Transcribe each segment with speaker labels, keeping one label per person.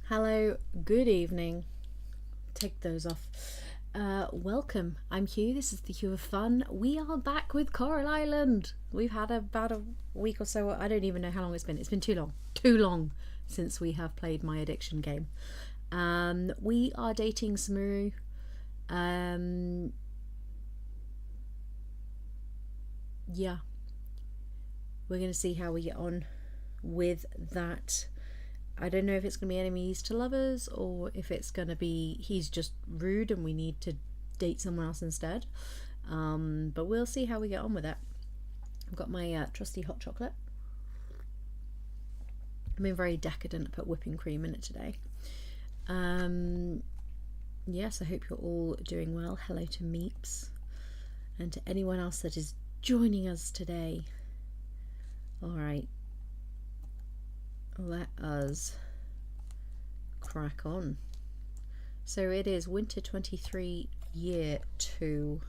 Speaker 1: Hello, good evening. Take those off. Welcome. I'm Hugh. This is the Hue of Fun. We are back with Coral Island. We've had about a week or so. I don't even know how long it's been. It's been too long. Too long since we have played my addiction game. We are dating Semeru. Yeah. We're going to see how we get on with that. I don't know if it's going to be enemies to lovers or if it's going to be he's just rude and we need to date someone else instead. But we'll see how we get on with it. I've got my trusty hot chocolate. I'm being very decadent. I put whipping cream in it today. Yes, I hope you're all doing well. Hello to Meeps and to anyone else that is joining us today. Alright. Let us crack on. So it is winter 23, year 2.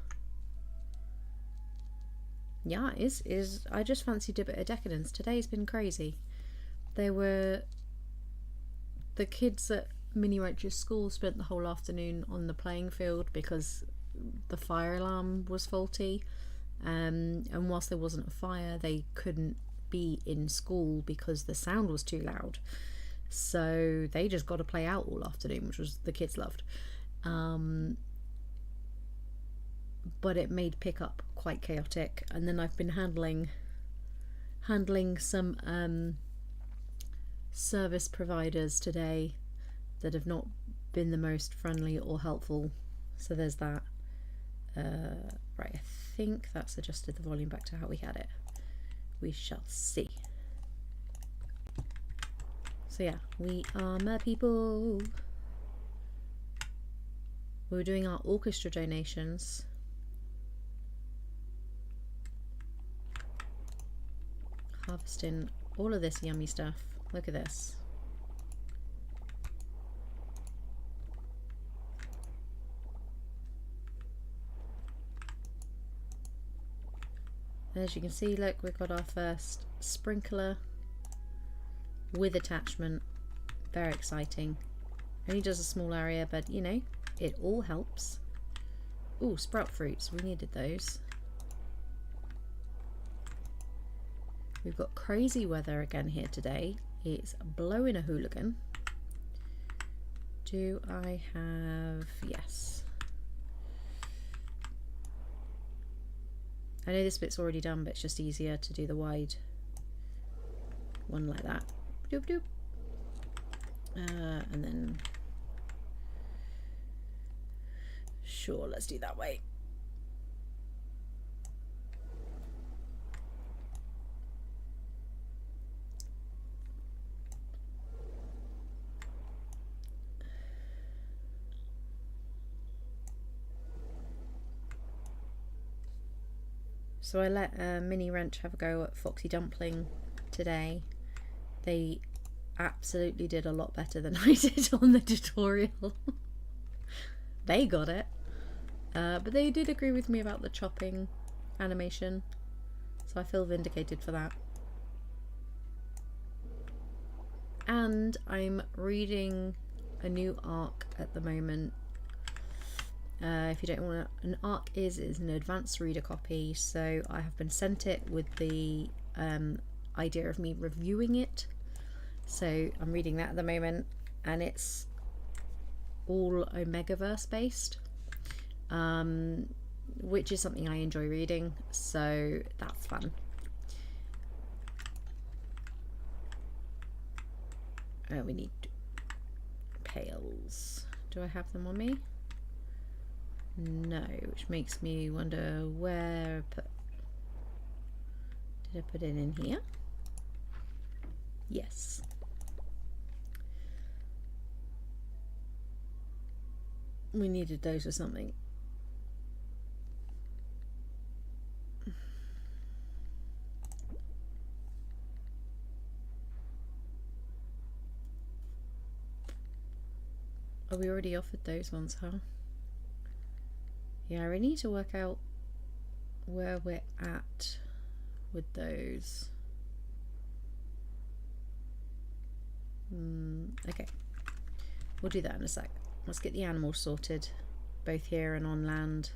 Speaker 1: Yeah, is I just fancied a bit of decadence. Today's been crazy. The kids at Mini Roach's school spent the whole afternoon on the playing field because the fire alarm was faulty. And whilst there wasn't a fire, they couldn't be in school because the sound was too loud, so they just got to play out all afternoon, which was the kids loved, but it made pickup quite chaotic. And then I've been handling some service providers today that have not been the most friendly or helpful, so there's that. Right, I think that's adjusted the volume back to how we had it. We shall see. So yeah, we are mer people. We're doing our orchestra donations. Harvesting all of this yummy stuff. Look at this. As you can see, look, we've got our first sprinkler with attachment. Very exciting. Only does a small area, but you know, it all helps. Ooh, sprout fruits. We needed those. We've got crazy weather again here today. It's blowing a hooligan. Do I have... Yes. I know this bit's already done, but it's just easier to do the wide one like that. Doop doop. And then... Sure, let's do that way. So I let Mini Wrench have a go at Foxy Dumpling today. They absolutely did a lot better than I did on the tutorial. They got it. But they did agree with me about the chopping animation. So I feel vindicated for that. And I'm reading a new arc at the moment. If you don't want to, an ARC is an advanced reader copy, so I have been sent it with the idea of me reviewing it. So I'm reading that at the moment, and it's all Omegaverse based, which is something I enjoy reading, so that's fun. We need pails. Do I have them on me? No, which makes me wonder where did I put it in here? Yes. We needed those or something. Oh, we already offered those ones, huh? Yeah, I need to work out where we're at with those. Okay. We'll do that in a sec. Let's get the animals sorted, both here and on land.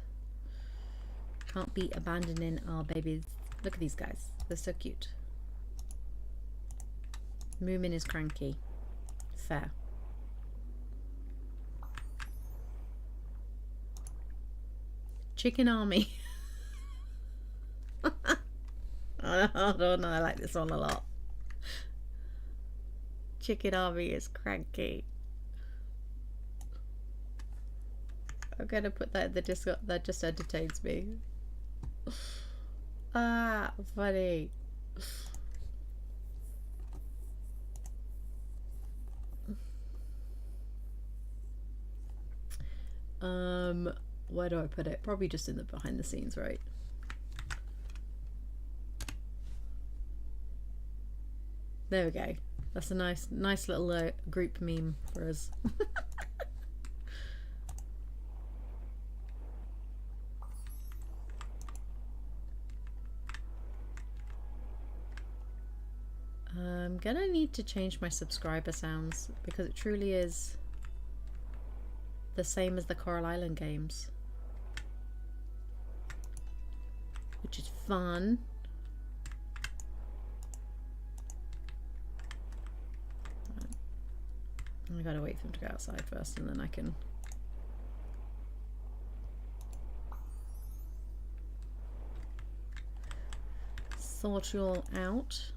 Speaker 1: Can't be abandoning our babies. Look at these guys. They're so cute. Moomin is cranky. Fair. Chicken army. I don't know, I like this one a lot. Chicken army is cranky. I'm gonna put that in the Discord. That just entertains me. Ah, funny. Where do I put it? Probably just in the behind the scenes, right? There we go. That's a nice little group meme for us. I'm gonna need to change my subscriber sounds because it truly is the same as the Coral Island games, which is fun. I gotta wait for them to go outside first and then I can sort you all out.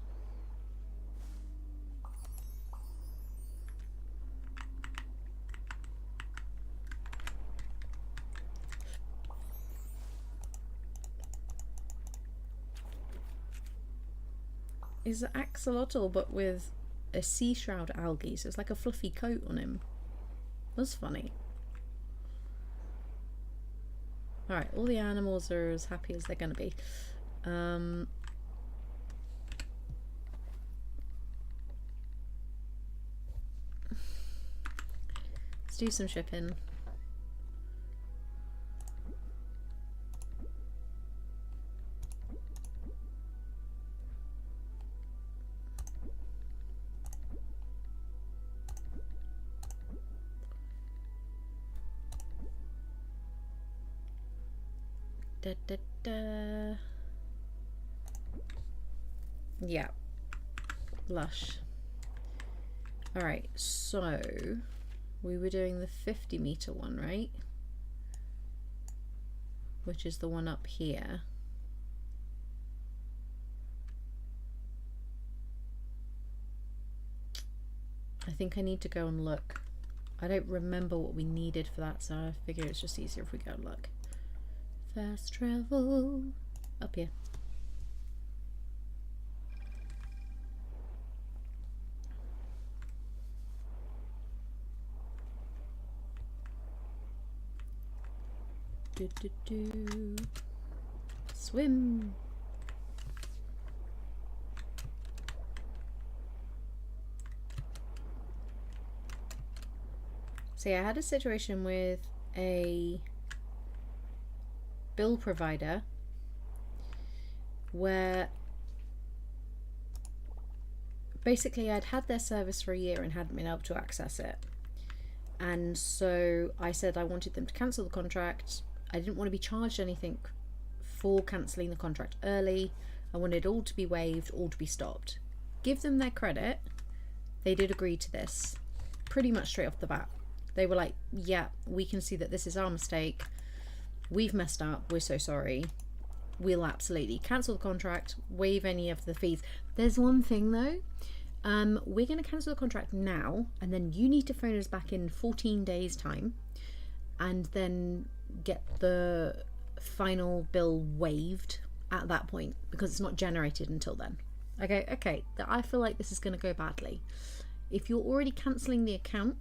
Speaker 1: Is an axolotl but with a sea shroud algae, so it's like a fluffy coat on him. That's funny. Alright, all the animals are as happy as they're gonna be. Let's do some shipping. Da, da, da. Yeah, lush. All right, so we were doing the 50-meter one, right? Which is the one up here. I think I need to go and look. I don't remember what we needed for that, so I figure it's just easier if we go and look. Fast travel up here. Do, do, do. Swim. See, I had a situation with a bill provider where basically I'd had their service for a year and hadn't been able to access it, and so I said I wanted them to cancel the contract. I didn't want to be charged anything for cancelling the contract early. I wanted all to be waived, all to be stopped. Give them their credit. They did agree to this pretty much straight off the bat. They were like, yeah, we can see that this is our mistake. We've messed up. We're so sorry. We'll absolutely cancel the contract, waive any of the fees. There's one thing though. We're going to cancel the contract now, and then you need to phone us back in 14 days time and then get the final bill waived at that point because it's not generated until then. Okay, I feel like this is going to go badly. If you're already cancelling the account,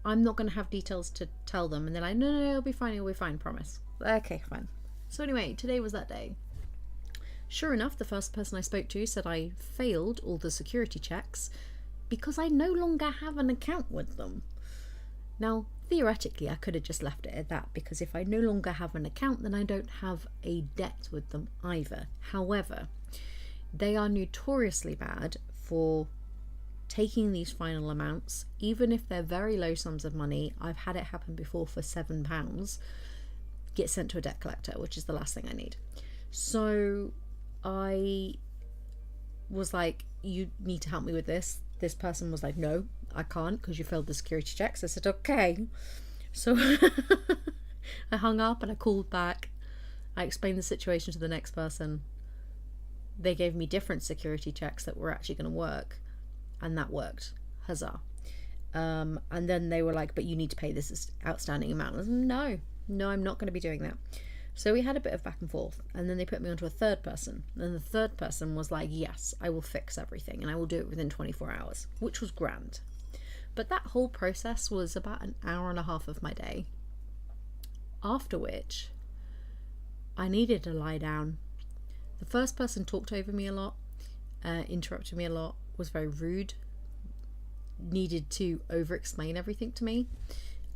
Speaker 1: I'm not going to have details to tell them, and they're like, no, it'll be fine, promise. Okay, fine. So anyway, today was that day. Sure enough, the first person I spoke to said I failed all the security checks because I no longer have an account with them. Now, theoretically, I could have just left it at that, because if I no longer have an account, then I don't have a debt with them either. However, they are notoriously bad for taking these final amounts, even if they're very low sums of money. I've had it happen before for £7, get sent to a debt collector, which is the last thing I need. So I was like, you need to help me with this. This person was like, no, I can't because you failed the security checks. I said, okay. So I hung up and I called back. I explained the situation to the next person. They gave me different security checks that were actually going to work, and that worked. Huzzah. And then they were like, but you need to pay this outstanding amount. I was like, no, I'm not going to be doing that. So we had a bit of back and forth, and then they put me onto a third person, and the third person was like, yes, I will fix everything and I will do it within 24 hours, which was grand. But that whole process was about an hour and a half of my day, after which I needed to lie down. The first person talked over me a lot, interrupted me a lot, was very rude, needed to over-explain everything to me.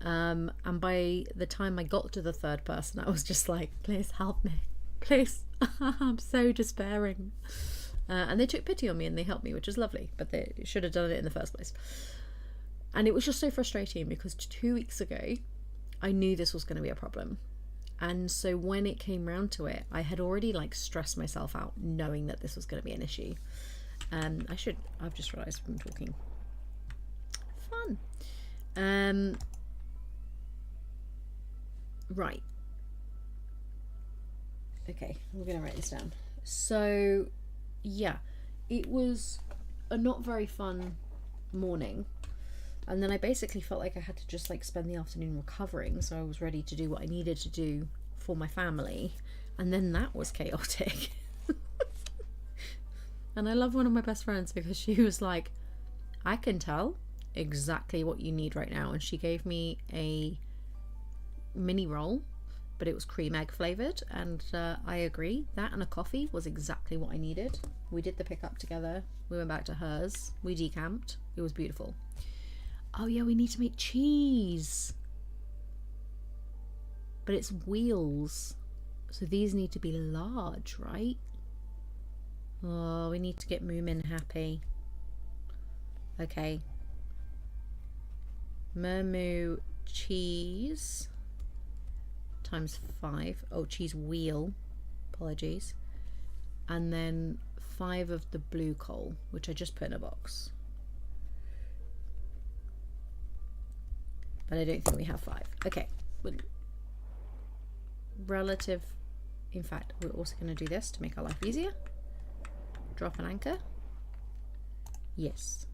Speaker 1: And by the time I got to the third person, I was just like, please help me, please. I'm so despairing. And they took pity on me and they helped me, which is lovely, but they should have done it in the first place. And it was just so frustrating because 2 weeks ago, I knew this was going to be a problem. And so when it came round to it, I had already like stressed myself out knowing that this was going to be an issue. I've just realised I'm talking. Fun. Right. Okay, we're going to write this down. So, yeah, it was a not very fun morning. And then I basically felt like I had to just like spend the afternoon recovering. So I was ready to do what I needed to do for my family. And then that was chaotic. And I love one of my best friends because she was like, I can tell exactly what you need right now. And she gave me a mini roll, but it was cream egg flavored, and I agree, that and a coffee was exactly what I needed. We did the pickup together, we went back to hers, we decamped, it was beautiful. Oh yeah, we need to make cheese, but it's wheels, so these need to be large, right? Oh, we need to get Moomin happy. Okay, Mermoo cheese times 5. Oh, cheese wheel, apologies. And then 5 of the blue coal, which I just put in a box. But I don't think we have 5. Okay. Relative. In fact, we're also going to do this to make our life easier. Drop an anchor. Yes.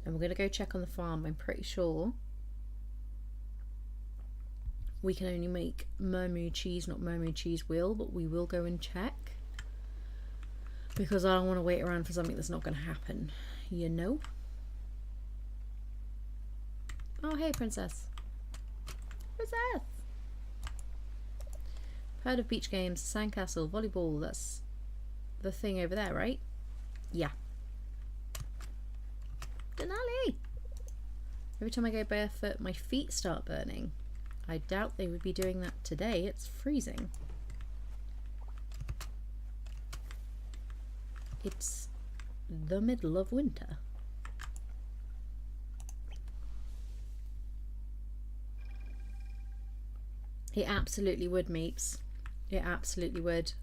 Speaker 1: And we're going to go check on the farm. I'm pretty sure we can only make Mermoo cheese, not Mermoo cheese wheel, but we will go and check because I don't want to wait around for something that's not going to happen, you know? Oh, hey, princess. Princess! Heard of beach games, sandcastle, volleyball, that's the thing over there, right? Yeah. Denali! Every time I go barefoot, my feet start burning. I doubt they would be doing that today. It's freezing. It's the middle of winter. It absolutely would, Meeps. It absolutely would.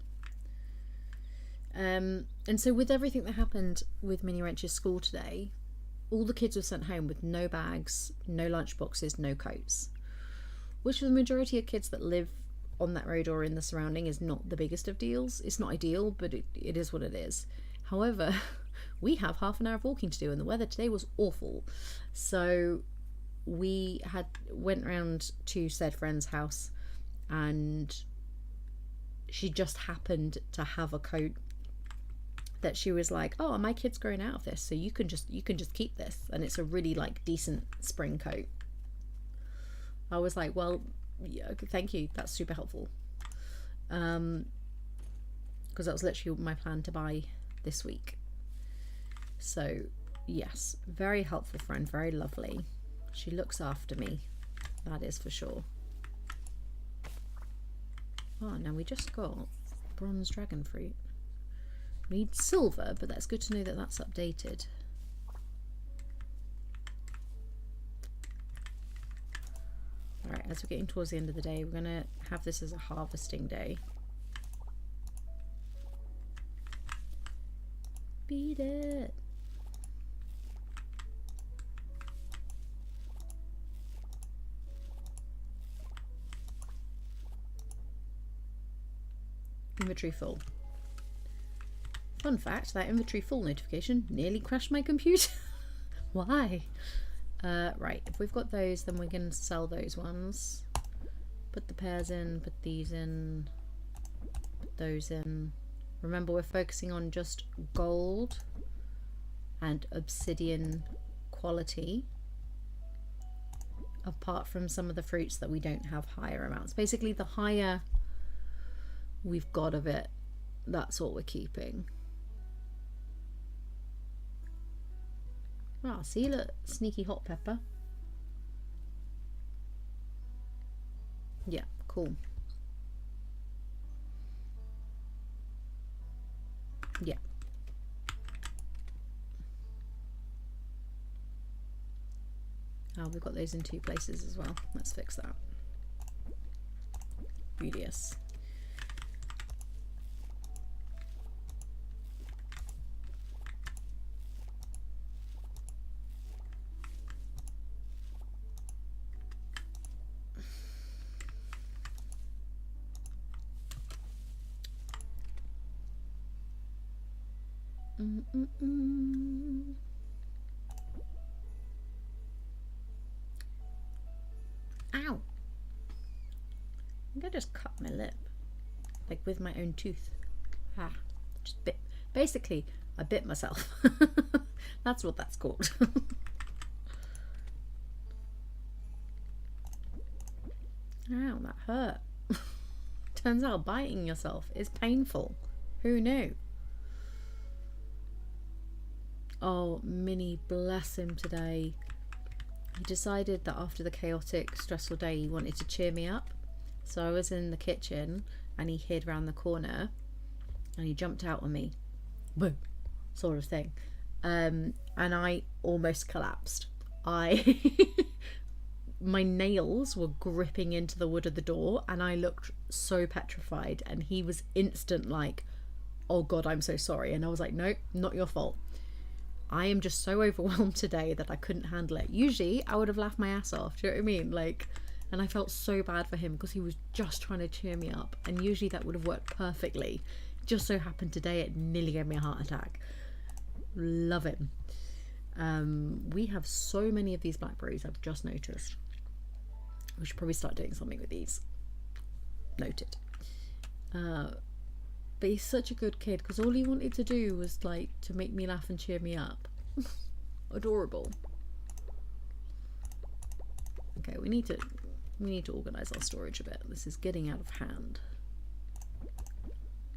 Speaker 1: And so with everything that happened with Mini Wrench's school today, all the kids were sent home with no bags, no lunch boxes, no coats. Which for the majority of kids that live on that road or in the surrounding is not the biggest of deals. It's not ideal, but it is what it is. However, we have half an hour of walking to do and the weather today was awful. So we went round to said friend's house and she just happened to have a coat that she was like, oh, my kid's growing out of this, so you can just keep this, and it's a really like decent spring coat. I was like, well, yeah, thank you, that's super helpful, because that was literally my plan to buy this week. So yes, very helpful friend, very lovely. She looks after me, that is for sure. Oh, now we just got bronze dragon fruit. We need silver, but that's good to know that that's updated. Right, as we're getting towards the end of the day, we're going to have this as a harvesting day. Beat it. Inventory full. Fun fact, that inventory full notification nearly crashed my computer. Why? Right, if we've got those, then we're going to sell those ones. Put the pears in, put these in, put those in. Remember, we're focusing on just gold and obsidian quality, apart from some of the fruits that we don't have higher amounts. Basically, the higher we've got of it, that's what we're keeping. Ah, see, look, sneaky hot pepper. Yeah, cool. Yeah. Oh, we've got those in 2 places as well. Let's fix that. Beauteous. Ow! I think I just cut my lip, like with my own tooth. Ah, just bit. Basically, I bit myself. That's what that's called. Ow, that hurt. Turns out biting yourself is painful. Who knew? Oh, Minnie, bless him today. He decided that after the chaotic, stressful day, he wanted to cheer me up. So I was in the kitchen and he hid around the corner and he jumped out on me. Boom, sort of thing. And I almost collapsed. My nails were gripping into the wood of the door and I looked so petrified, and he was instant like, oh God, I'm so sorry. And I was like, nope, not your fault. I am just so overwhelmed today that I couldn't handle it. Usually I would have laughed my ass off. Do you know what I mean? Like, and I felt so bad for him because he was just trying to cheer me up. And usually that would have worked perfectly. Just so happened today it nearly gave me a heart attack. Love him. We have so many of these blackberries, I've just noticed. We should probably start doing something with these. Noted. But he's such a good kid because all he wanted to do was like to make me laugh and cheer me up. Adorable. Okay, we need to organize our storage a bit. This is getting out of hand.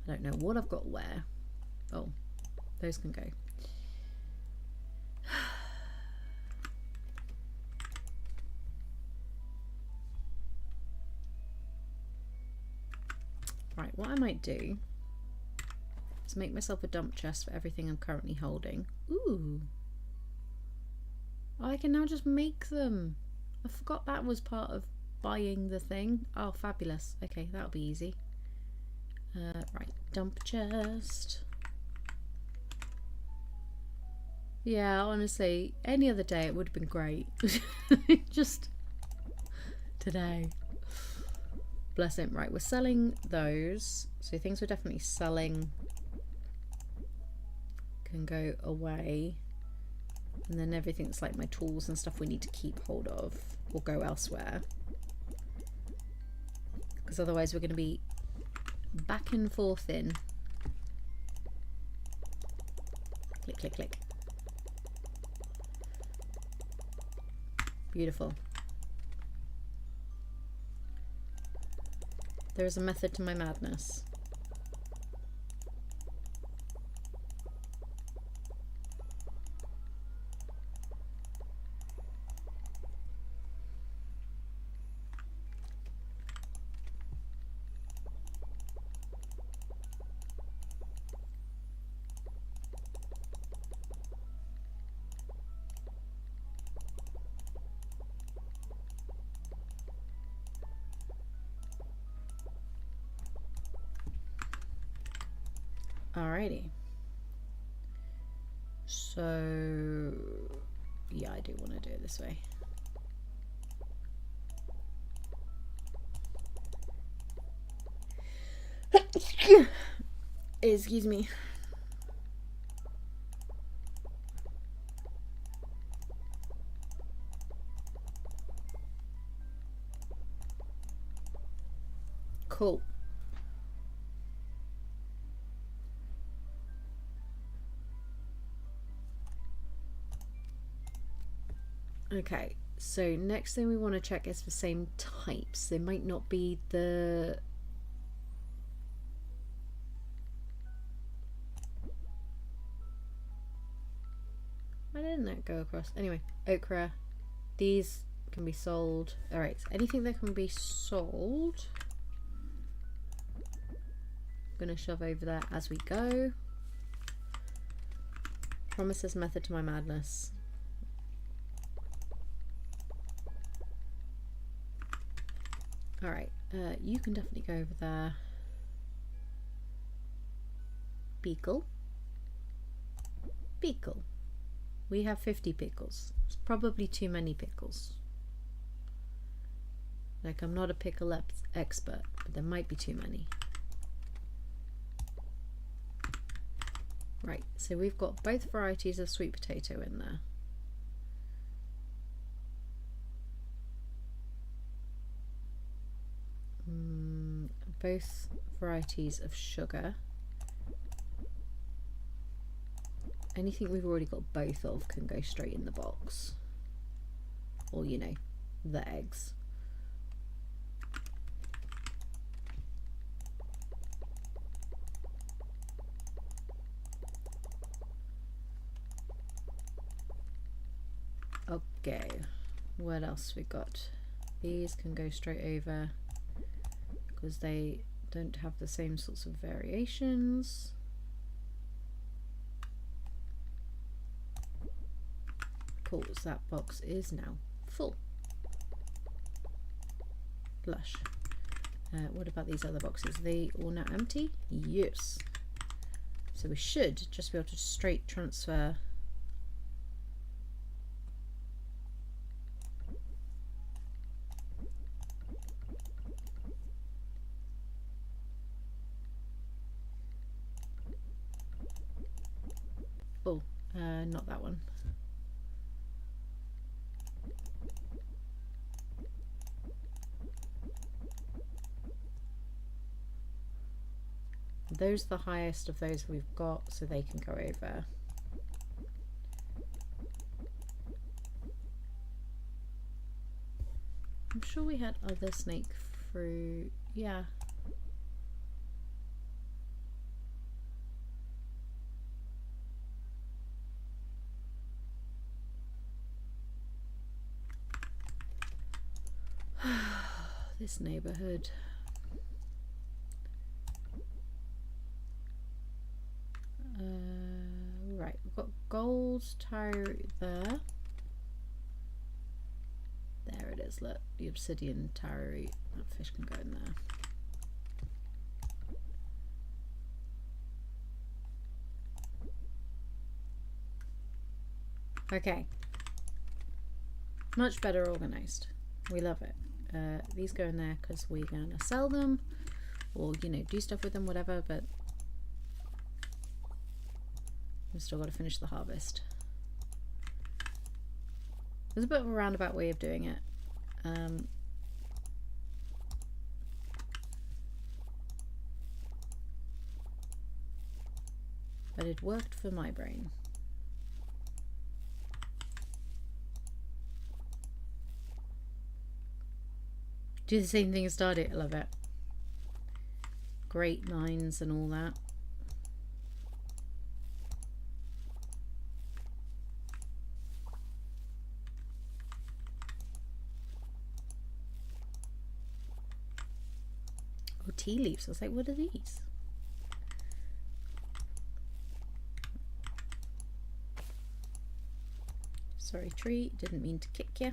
Speaker 1: I don't know what I've got where. Oh, those can go. Right, what I might do is make myself a dump chest for everything I'm currently holding. Ooh. Oh, I can now just make them. I forgot that was part of buying the thing. Oh, fabulous. Okay, that'll be easy. Right, dump chest. Yeah, honestly, any other day it would have been great. Just today. Bless him. Right, we're selling those. So things we're definitely selling can go away. And then everything that's like my tools and stuff we need to keep hold of will go elsewhere. Because otherwise we're going to be back and forth in. Click, click, click. Beautiful. There is a method to my madness. Alrighty. So, yeah, I do want to do it this way. Excuse me. Cool. Okay, so next thing we want to check is the same types. They might not be the... Why didn't that go across? Anyway, okra. These can be sold. Alright, so anything that can be sold, I'm going to shove over there as we go. Promises method to my madness. Alright, you can definitely go over there. Pickle. Pickle. We have 50 pickles. It's probably too many pickles. Like, I'm not a pickle expert, but there might be too many. Right, so we've got both varieties of sweet potato in there. Both varieties of sugar. Anything we've already got both of can go straight in the box. Or, you know, the eggs. Okay, what else we got? These can go straight over because they don't have the same sorts of variations. Cool, so that box is now full. Lush. What about these other boxes? Are they all now empty? Yes. So we should just be able to straight transfer not that one. Those are the highest of those we've got, so they can go over. I'm sure we had other snake fruit. Yeah. This neighborhood. Right, we've got gold tire there. There it is, look, the obsidian tire. That fish can go in there. Okay. Much better organized. We love it. These go in there because we're going to sell them or, you know, do stuff with them, whatever, but we've still got to finish the harvest. There's a bit of a roundabout way of doing it. But it worked for my brain. Do the same thing as started. I love it. Great lines and all that. Oh, tea leaves. I was like, what are these? Sorry, tree. Didn't mean to kick you.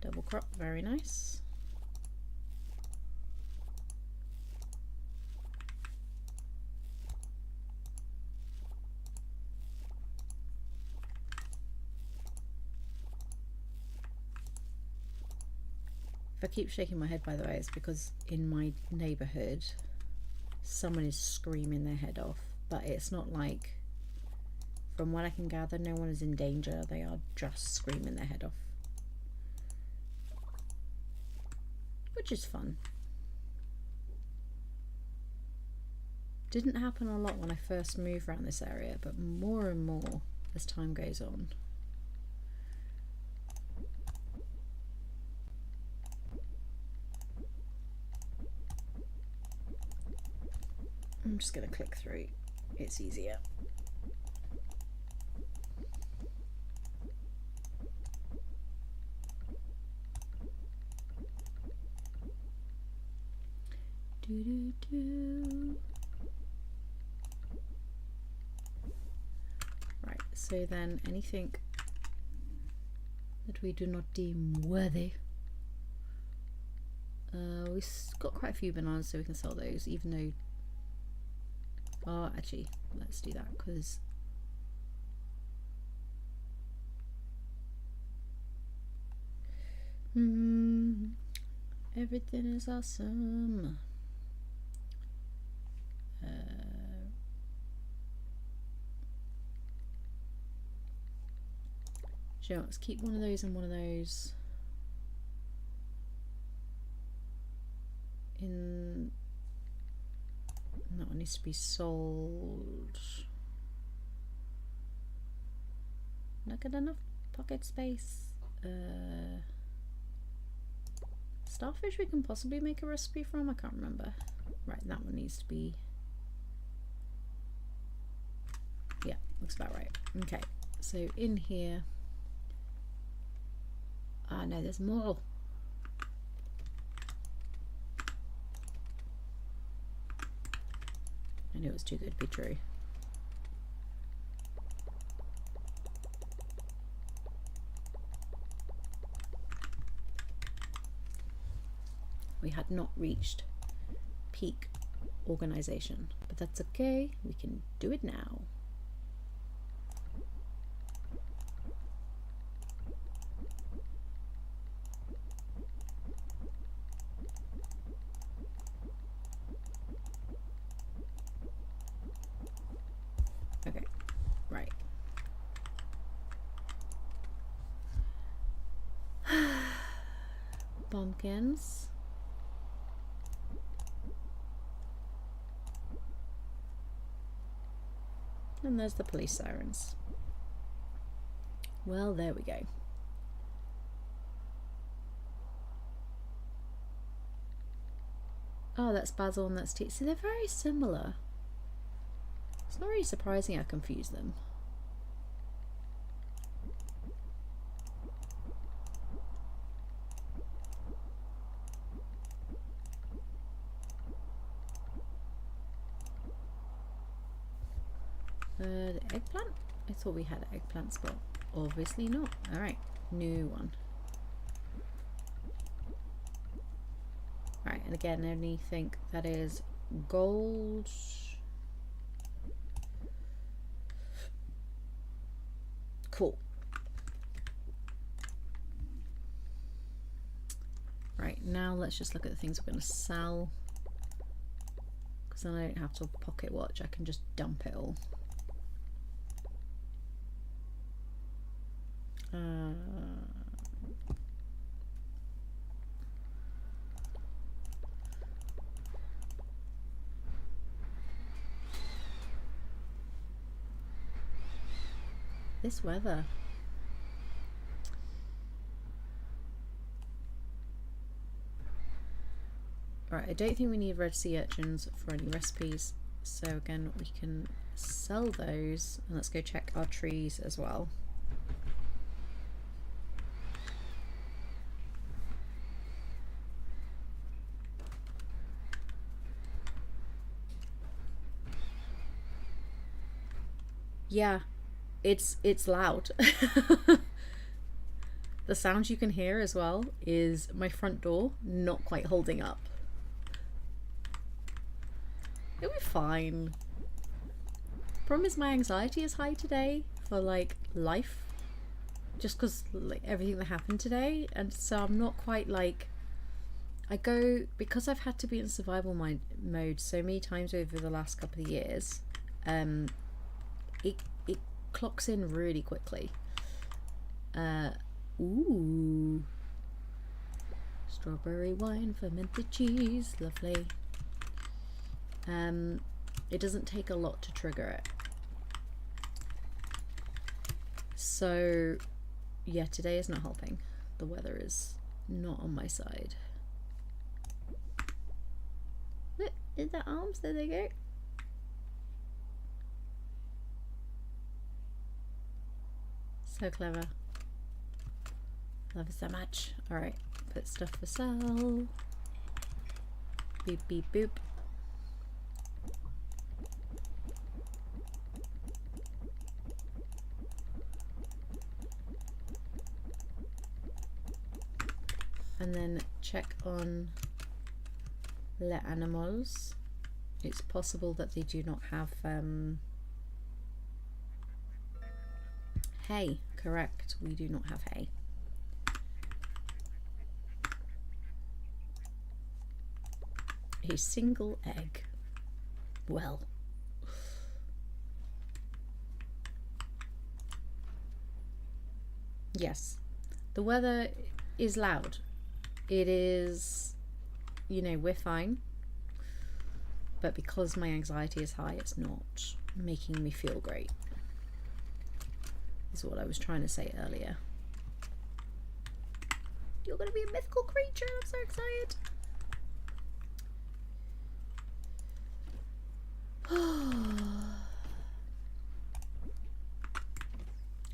Speaker 1: Double crop, very nice. If I keep shaking my head, by the way, it's because in my neighbourhood someone is screaming their head off, but it's not like, from what I can gather, no one is in danger. They are just screaming their head off, which is fun. Didn't happen a lot when I first moved around this area, but more and more as time goes on. I'm just going to click through, it's easier. Right, so then anything that we do not deem worthy. We've got quite a few bananas, so we can sell those, even though... Oh, actually, let's do that, because... everything is awesome. Sure, let's keep one of those and one of those in. That one needs to be sold. Not got enough pocket space. Starfish we can possibly make a recipe from, I can't remember. Right, that one needs to be, yeah, looks about right. Okay, so in here, ah no, there's more. I knew it was too good to be true. We had not reached peak organization, but that's okay, we can do it now. Okay, right. Pumpkins. And there's the police sirens. Well, there we go. Oh, that's basil and that's tea. See, they're very similar. It's not really surprising I confused them. The eggplant? I thought we had eggplants, but obviously not. Alright, new one. Right, and again, anything that is gold. Cool. Right, now let's just look at the things we're going to sell. Because then I don't have to pocket watch, I can just dump it all. This weather. Right, I don't think we need red sea urchins for any recipes, so again we can sell those, and let's go check our trees as well. Yeah, it's loud. The sound you can hear as well is my front door not quite holding up. It'll be fine. Problem is my anxiety is high today for like life. Just because like everything that happened today, and so I'm not quite like, because I've had to be in survival mode so many times over the last couple of years, it clocks in really quickly. Ooh, strawberry wine, fermented cheese, lovely. It doesn't take a lot to trigger it. So yeah, today is not helping. The weather is not on my side. Look, is that arms? There they go. So clever. Love it so much. Alright, put stuff for sale. Beep beep boop. And then check on les animals. It's possible that they do not have hay. Correct, we do not have hay. A single egg. Well. Yes, the weather is loud. It is, you know, we're fine. But because my anxiety is high, it's not making me feel great. Is what I was trying to say earlier. You're going to be a mythical creature. I'm so excited.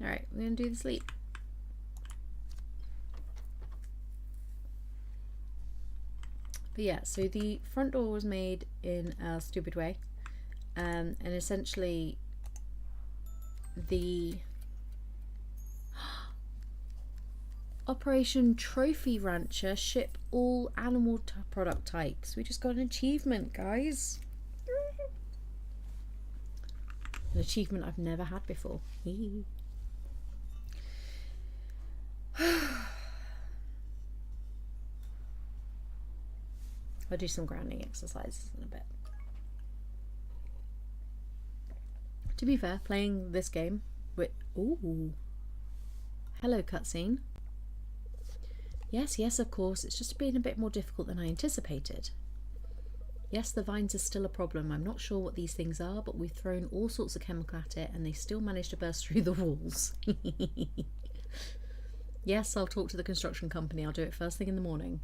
Speaker 1: Alright, we're going to do the sleep. But yeah, so the front door was made in a stupid way. And essentially the Operation Trophy Rancher ship all animal product types. We just got an achievement, guys. An achievement I've never had before. I'll do some grounding exercises in a bit. To be fair, playing this game with... Ooh. Hello, cutscene. Yes, yes, of course. It's just been a bit more difficult than I anticipated. Yes, the vines are still a problem. I'm not sure what these things are, but we've thrown all sorts of chemical at it and they still manage to burst through the walls. Yes, I'll talk to the construction company. I'll do it first thing in the morning.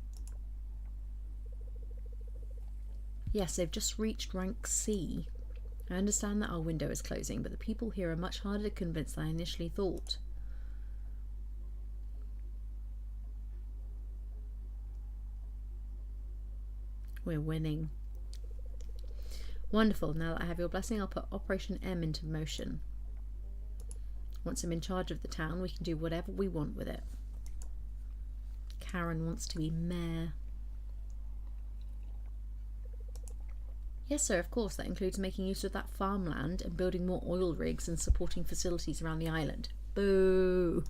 Speaker 1: Yes, they've just reached rank C. I understand that our window is closing, but the people here are much harder to convince than I initially thought. We're winning. Wonderful. Now that I have your blessing, I'll put Operation M into motion. Once I'm in charge of the town, we can do whatever we want with it. Karen wants to be mayor. Yes, sir, of course. That includes making use of that farmland and building more oil rigs and supporting facilities around the island. Boo!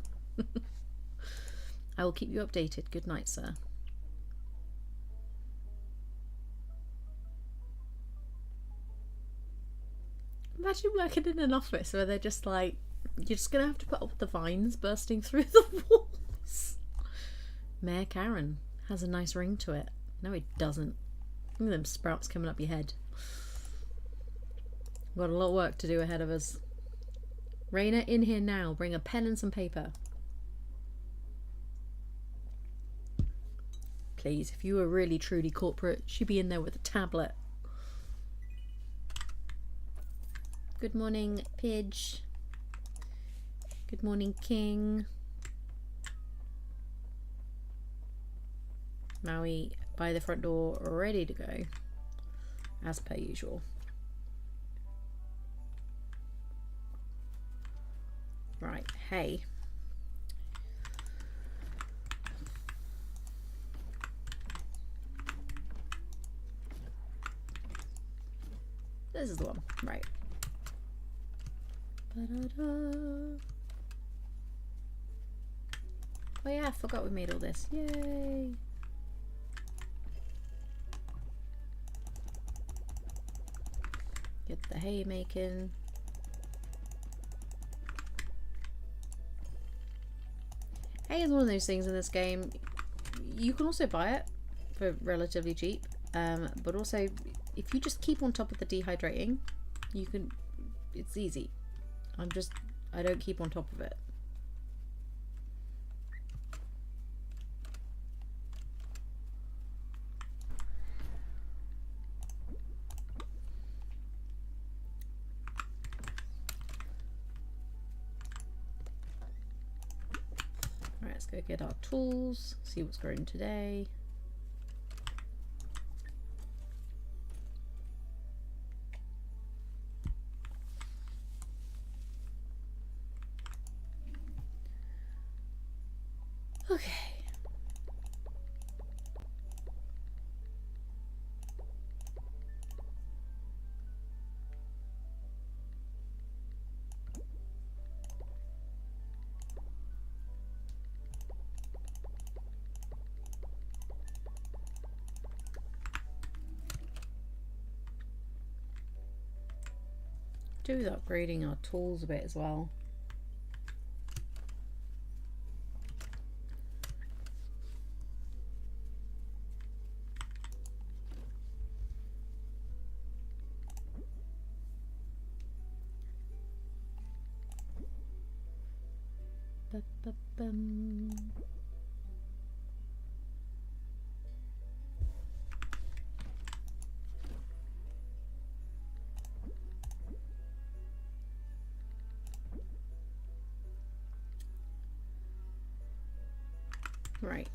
Speaker 1: I will keep you updated. Good night, sir. Imagine working in an office where they're just like, you're just going to have to put up with the vines bursting through the walls. Mayor Karen has a nice ring to it. No, it doesn't. Look at them sprouts coming up your head. We've got a lot of work to do ahead of us. Raina, in here now. Bring a pen and some paper. Please, if you were really truly corporate, she'd be in there with a tablet. Good morning, Pidge. Good morning, King. Maui by the front door, ready to go, as per usual. Right, hey. This is the one, right. Ba-da-da. Oh yeah, I forgot we made all this. Yay! Get the hay making. Hay is one of those things in this game. You can also buy it for relatively cheap, but also if you just keep on top of the dehydrating, you can. It's easy. I don't keep on top of it. Alright, let's go get our tools, see what's growing today. Okay. Do with upgrading our tools a bit as well. Ba-ba-bum. Right.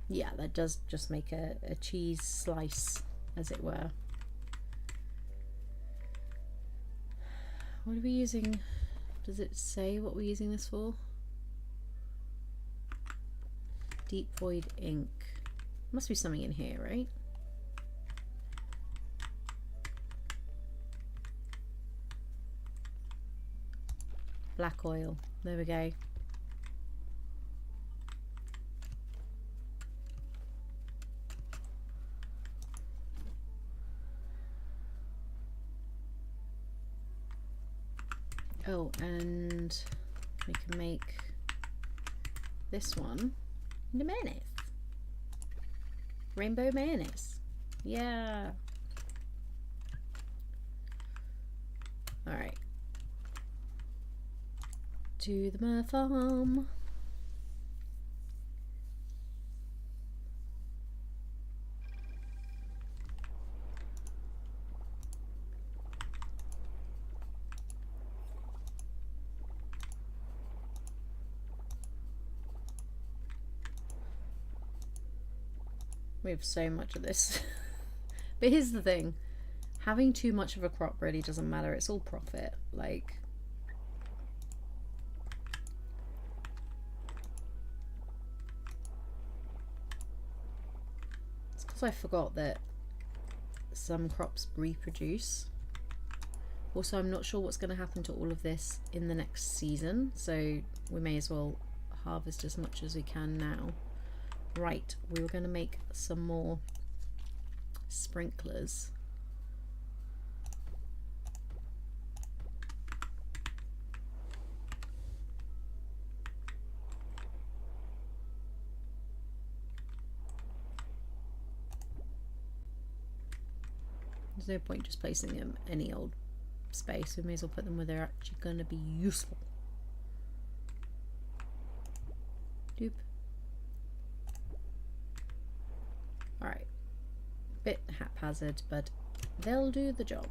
Speaker 1: Yeah, that does just make a cheese slice, as it were. What are we using? Does it say what we're using this for? Deep void ink. Must be something in here, right? Black oil. There we go. Oh, and we can make this one the mayonnaise. Rainbow mayonnaise. Yeah. Alright. To the mer farm. We have so much of this. But here's the thing. Having too much of a crop really doesn't matter. It's all profit. Like... It's because I forgot that some crops reproduce. Also, I'm not sure what's going to happen to all of this in the next season. So we may as well harvest as much as we can now. Right, we were going to make some more sprinklers. There's no point just placing them any old space. We may as well put them where they're actually going to be useful. Doop. Alright, bit haphazard, but they'll do the job.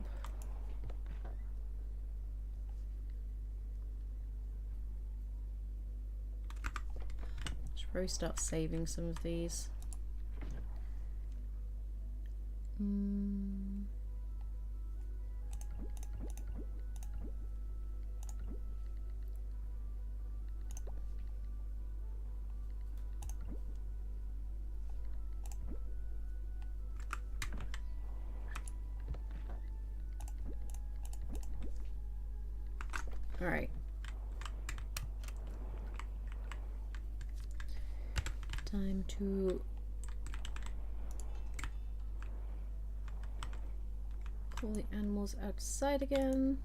Speaker 1: Should probably start saving some of these. Alright. Time to call the animals outside again.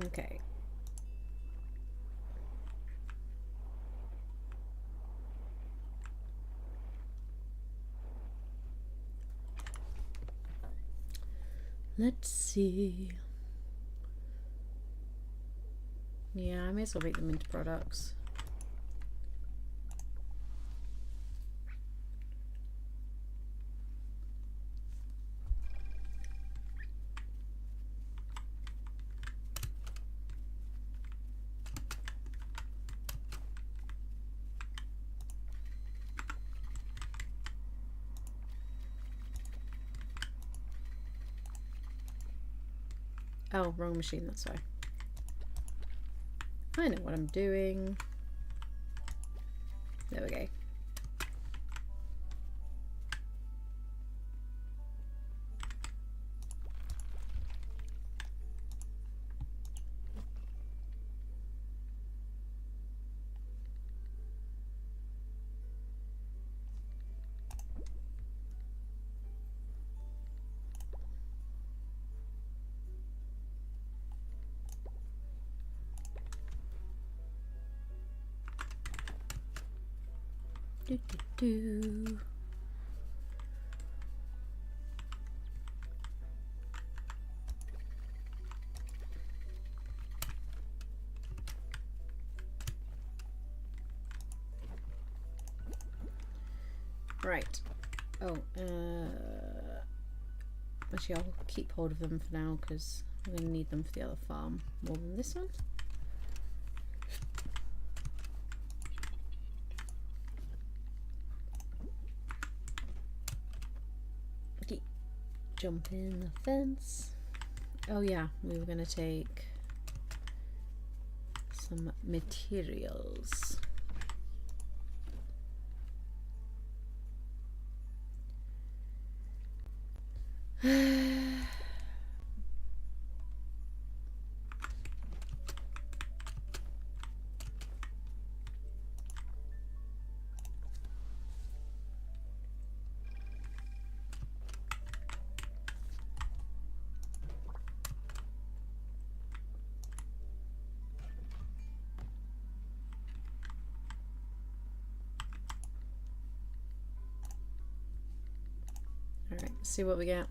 Speaker 1: Okay. Let's see. Yeah, I may as well make them into products. Oh, wrong machine, that's why. I know what I'm doing. There we go. Do, do, do. Right. Oh, actually I'll keep hold of them for now because I'm going to need them for the other farm more than this one. Okay. Jump in the fence. Oh yeah, we were going to take some materials. Alright, let's see what we get.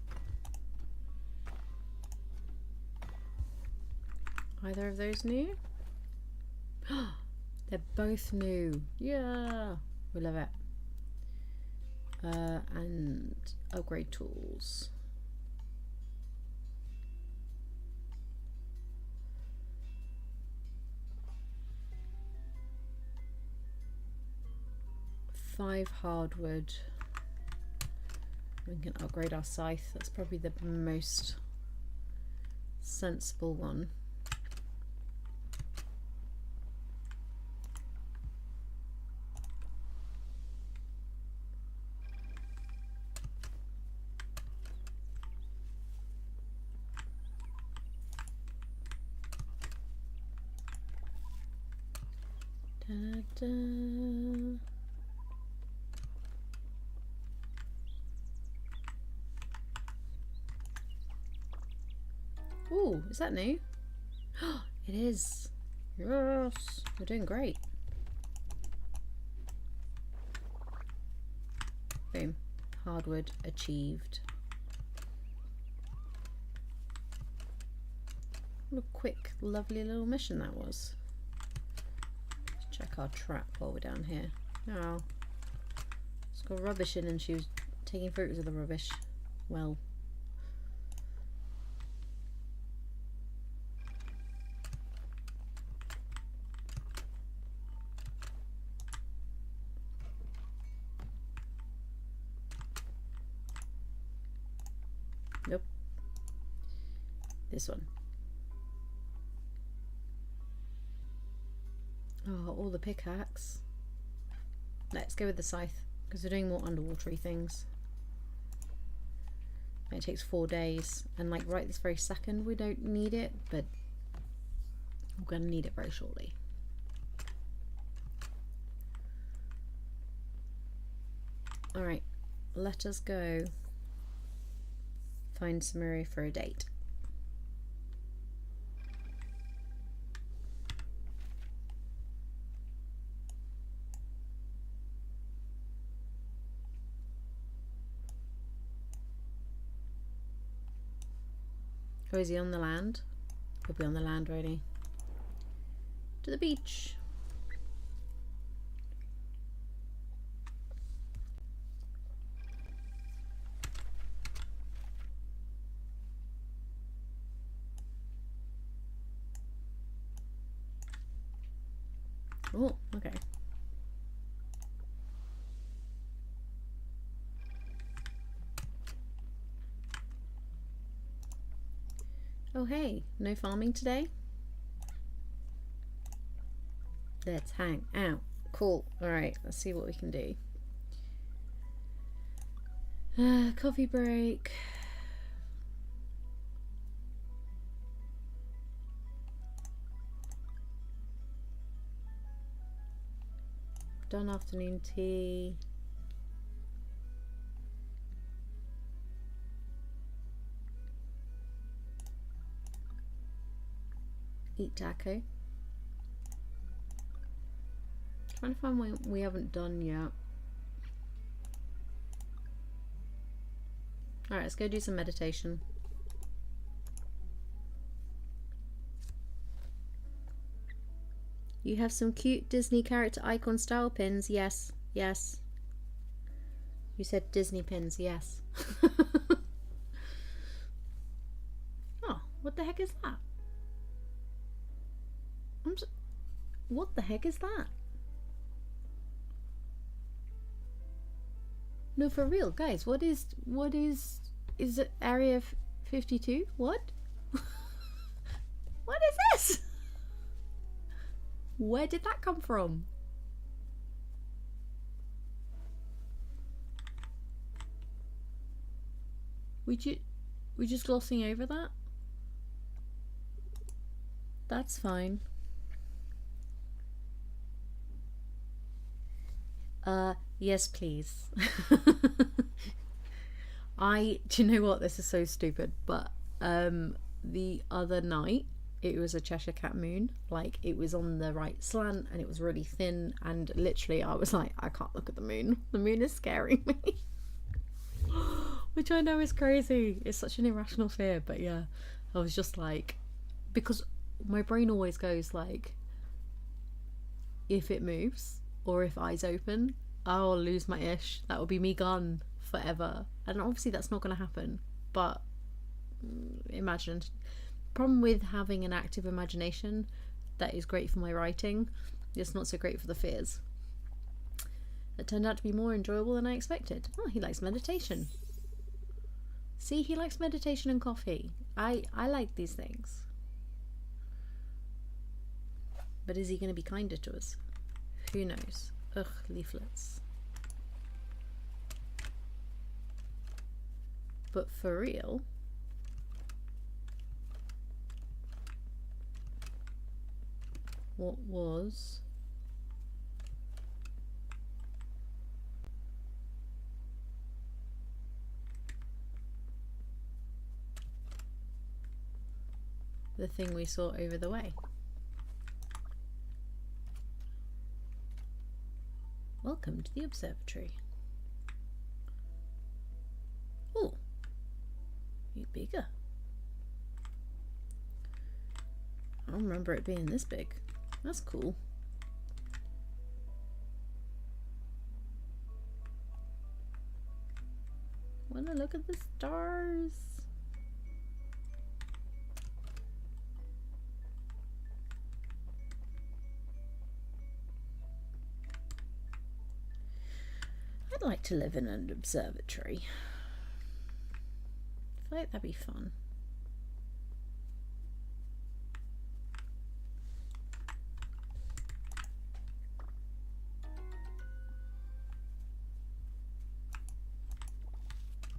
Speaker 1: Either of those new? They're both new. Yeah, we love it. And upgrade tools. Five hardwood. We can upgrade our scythe. That's probably the most sensible one. Da-da. Ooh, is that new? It is. Yes, we're doing great. Boom. Hardwood achieved. What a quick, lovely little mission that was. Let's check our trap while we're down here. Oh. It's got rubbish in and she was taking photos of the rubbish. Well. Nope. This one. Oh, all the pickaxe. Let's go with the scythe because we're doing more underwatery things. It takes 4 days, and like right this very second we don't need it, but we're going to need it very shortly. Alright, let us go find Semeru for a date. Oh, is he on the land? He'll be on the land, won't he? To the beach. Oh, okay. Oh hey, no farming today? Let's hang out. Cool. Alright, let's see what we can do. Coffee break. Done afternoon tea. Eat taco. Trying to find what we haven't done yet. Alright, let's go do some meditation. You have some cute Disney character icon style pins. Yes, yes. You said Disney pins, yes. Oh, what the heck is that? What the heck is that? No, for real, guys. What is it Area 52? What? What is this? Where did that come from? We just glossing over that? That's fine. Yes, please. Do you know what? This is so stupid, but the other night it was a Cheshire Cat moon. Like, it was on the right slant and it was really thin, and literally I was like, I can't look at the moon. The moon is scaring me. Which I know is crazy. It's such an irrational fear, but yeah, I was just like, because my brain always goes like, if it moves or if eyes open, I'll lose my ish. That will be me gone forever. And obviously that's not going to happen, but imagine. Problem with having an active imagination that is great for my writing, it's not so great for the fears. It turned out to be more enjoyable than I expected. Oh, he likes meditation. See, he likes meditation and coffee. I like these things. But is he going to be kinder to us? Who knows? Ugh, leaflets. But for real, what was the thing we saw over the way? Welcome to the observatory. You're bigger. I don't remember it being this big. That's cool. Wanna look at the stars? I'd like to live in an observatory. I feel like that'd be fun.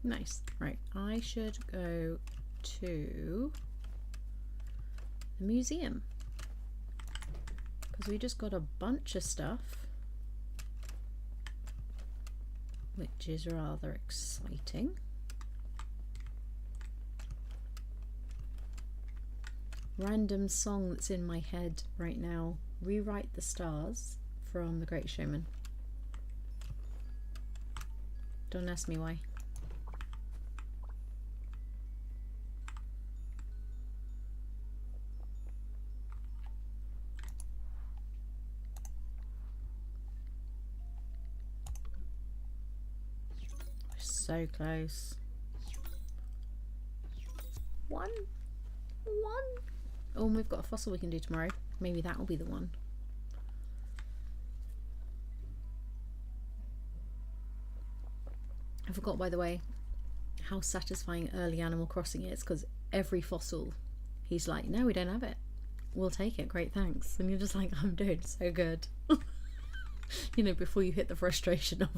Speaker 1: Nice. Right, I should go to the museum because we just got a bunch of stuff, which is rather exciting. Random song that's in my head right now. Rewrite the Stars from The Great Showman. Don't ask me why. So close. One. Oh, and we've got a fossil we can do tomorrow. Maybe that will be the one. I forgot, by the way, how satisfying early Animal Crossing is, because every fossil, he's like, no, we don't have it. We'll take it. Great, thanks. And you're just like, I'm doing so good. You know, before you hit the frustration of,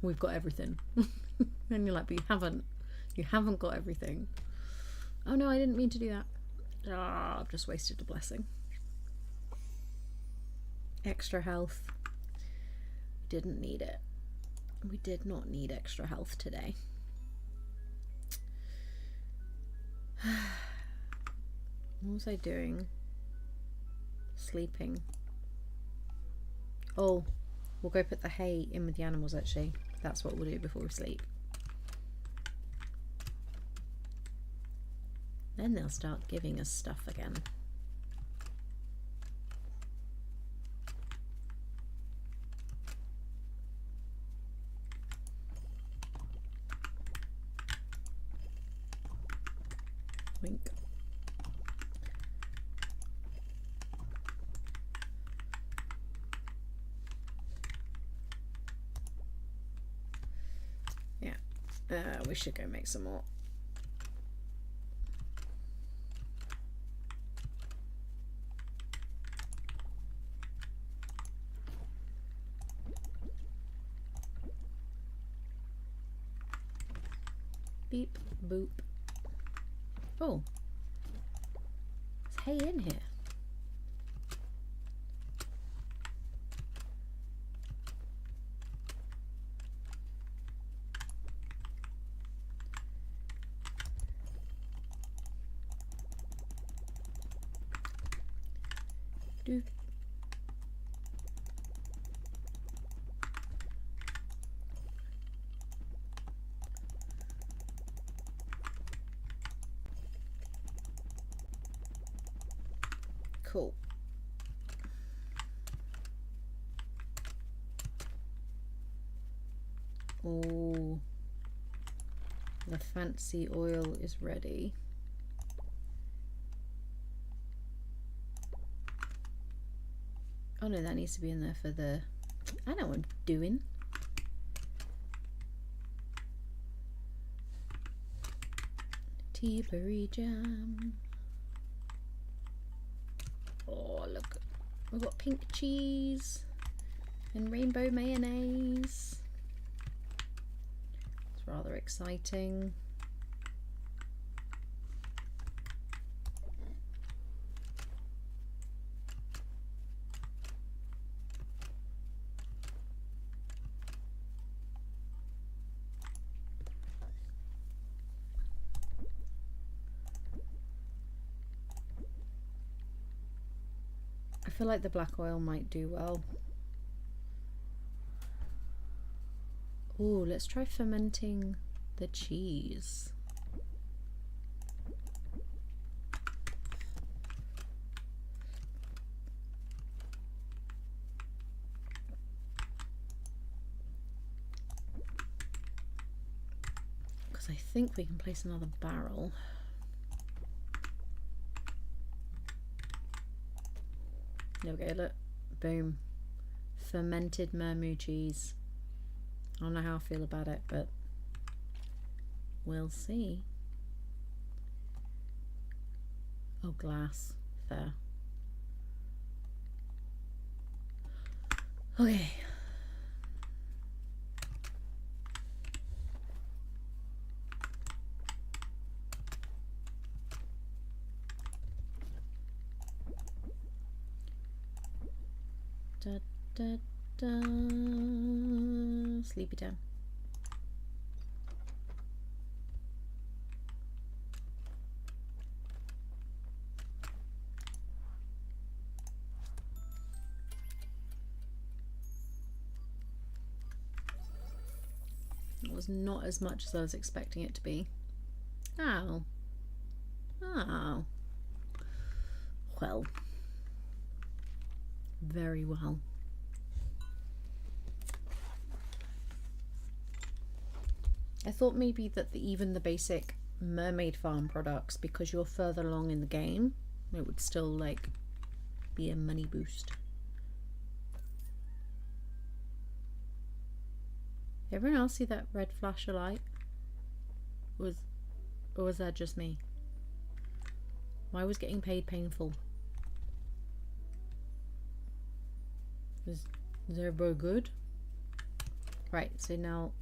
Speaker 1: we've got everything. And you're like, but you haven't got everything. Oh no, I didn't mean to do that. Ah, I've just wasted a blessing. Extra health. Didn't need it. We did not need extra health today. What was I doing? Sleeping. Oh, we'll go put the hay in with the animals actually. That's what we'll do before we sleep. Then they'll start giving us stuff again. Wink. Yeah, we should go make some more. Beep, boop. Oh, there's hay in here. Do. Cool. Oh, the fancy oil is ready. Oh no, that needs to be in there for the... I know what I'm doing. Tea berry jam. Oh, look. We've got pink cheese and rainbow mayonnaise. It's rather exciting. I feel like the black oil might do well. Oh, let's try fermenting the cheese. I think we can place another barrel. There we go, look. Boom. Fermented mermaid cheese. I don't know how I feel about it, but we'll see. Oh, glass. Fair. Okay. Da, da, da. Sleepy time. It was not as much as I was expecting it to be. Oh. Oh. Well. Very well. I thought maybe that even the basic mermaid farm products, because you're further along in the game, it would still like be a money boost. Everyone else see that red flash of light? Or was that just me? Why was getting paid painful? Is everybody good? Right, so now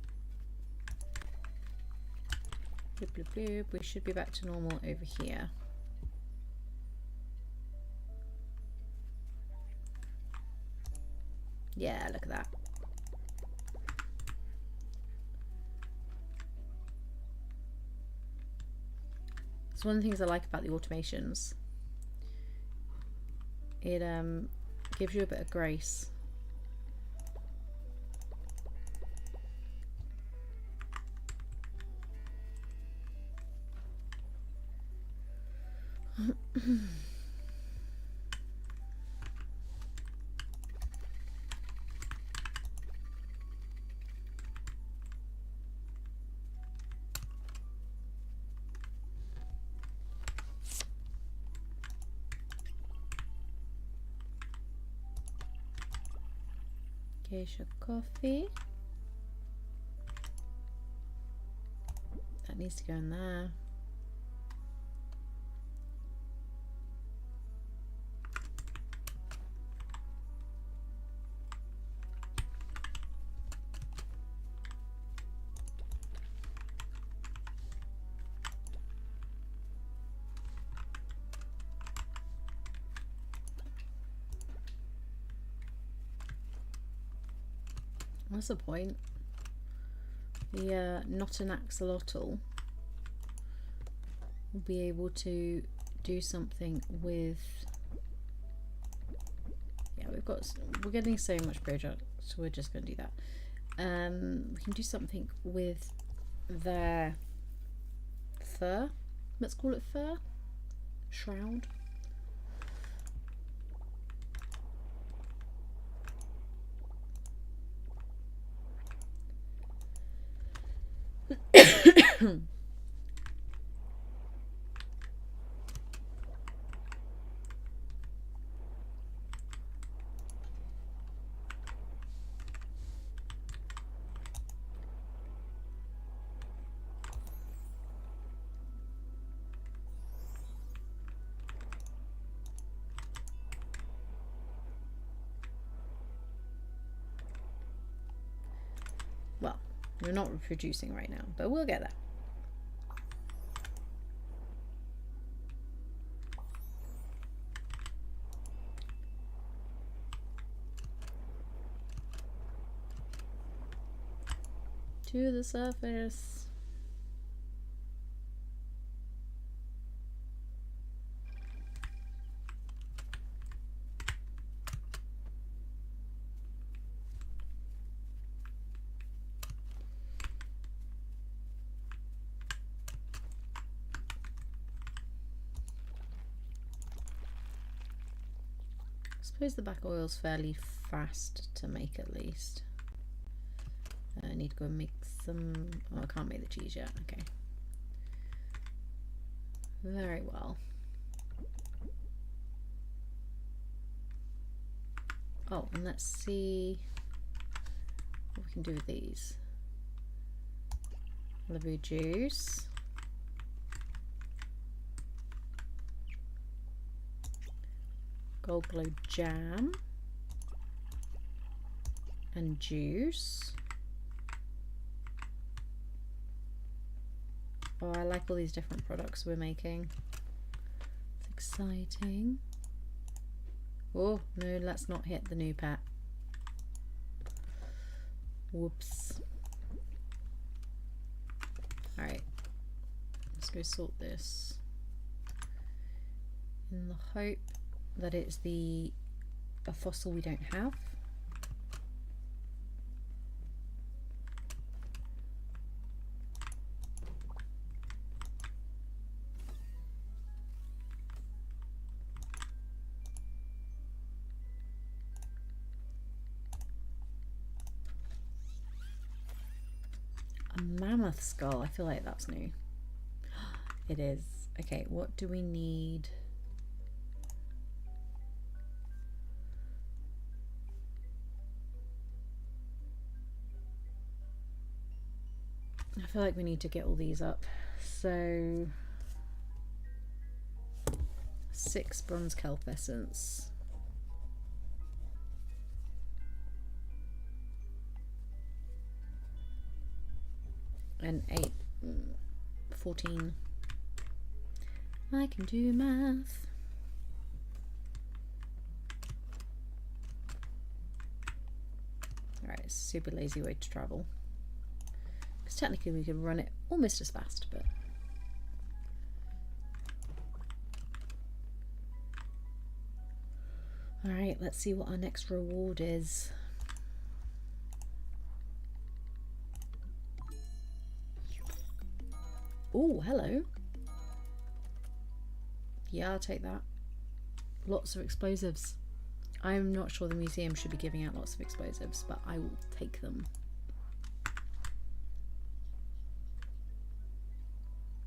Speaker 1: bloop, bloop, bloop. We should be back to normal over here. Yeah, look at that. It's one of the things I like about the automations. It gives you a bit of grace. Geisha coffee. That needs to go in there. What's the point? The not an axolotl will be able to do something with. Yeah, we're getting so much project, so we're just going to do that. We can do something with their fur. Let's call it fur. Shroud. Well, we're not reproducing right now, but we'll get there. To the surface. I suppose the back oil's fairly fast to make at least. I need need to go and make some... Oh, I can't make the cheese yet. Okay. Very well. Oh, and let's see what we can do with these. Liver juice. Gold glow jam. And juice. Oh, I like all these different products we're making. It's exciting. Oh, no, let's not hit the new pet. Whoops. Alright. Let's go sort this. In the hope that it's a fossil we don't have. A mammoth skull. I feel like that's new. It is. Okay, what do we need? I feel like we need to get all these up. So 6 bronze kelp essence. And 8, 14. I can do math. Alright, super lazy way to travel. Because technically we could run it almost as fast, but... Alright, let's see what our next reward is. Oh, hello. Yeah, I'll take that. Lots of explosives. I'm not sure the museum should be giving out lots of explosives, but I will take them.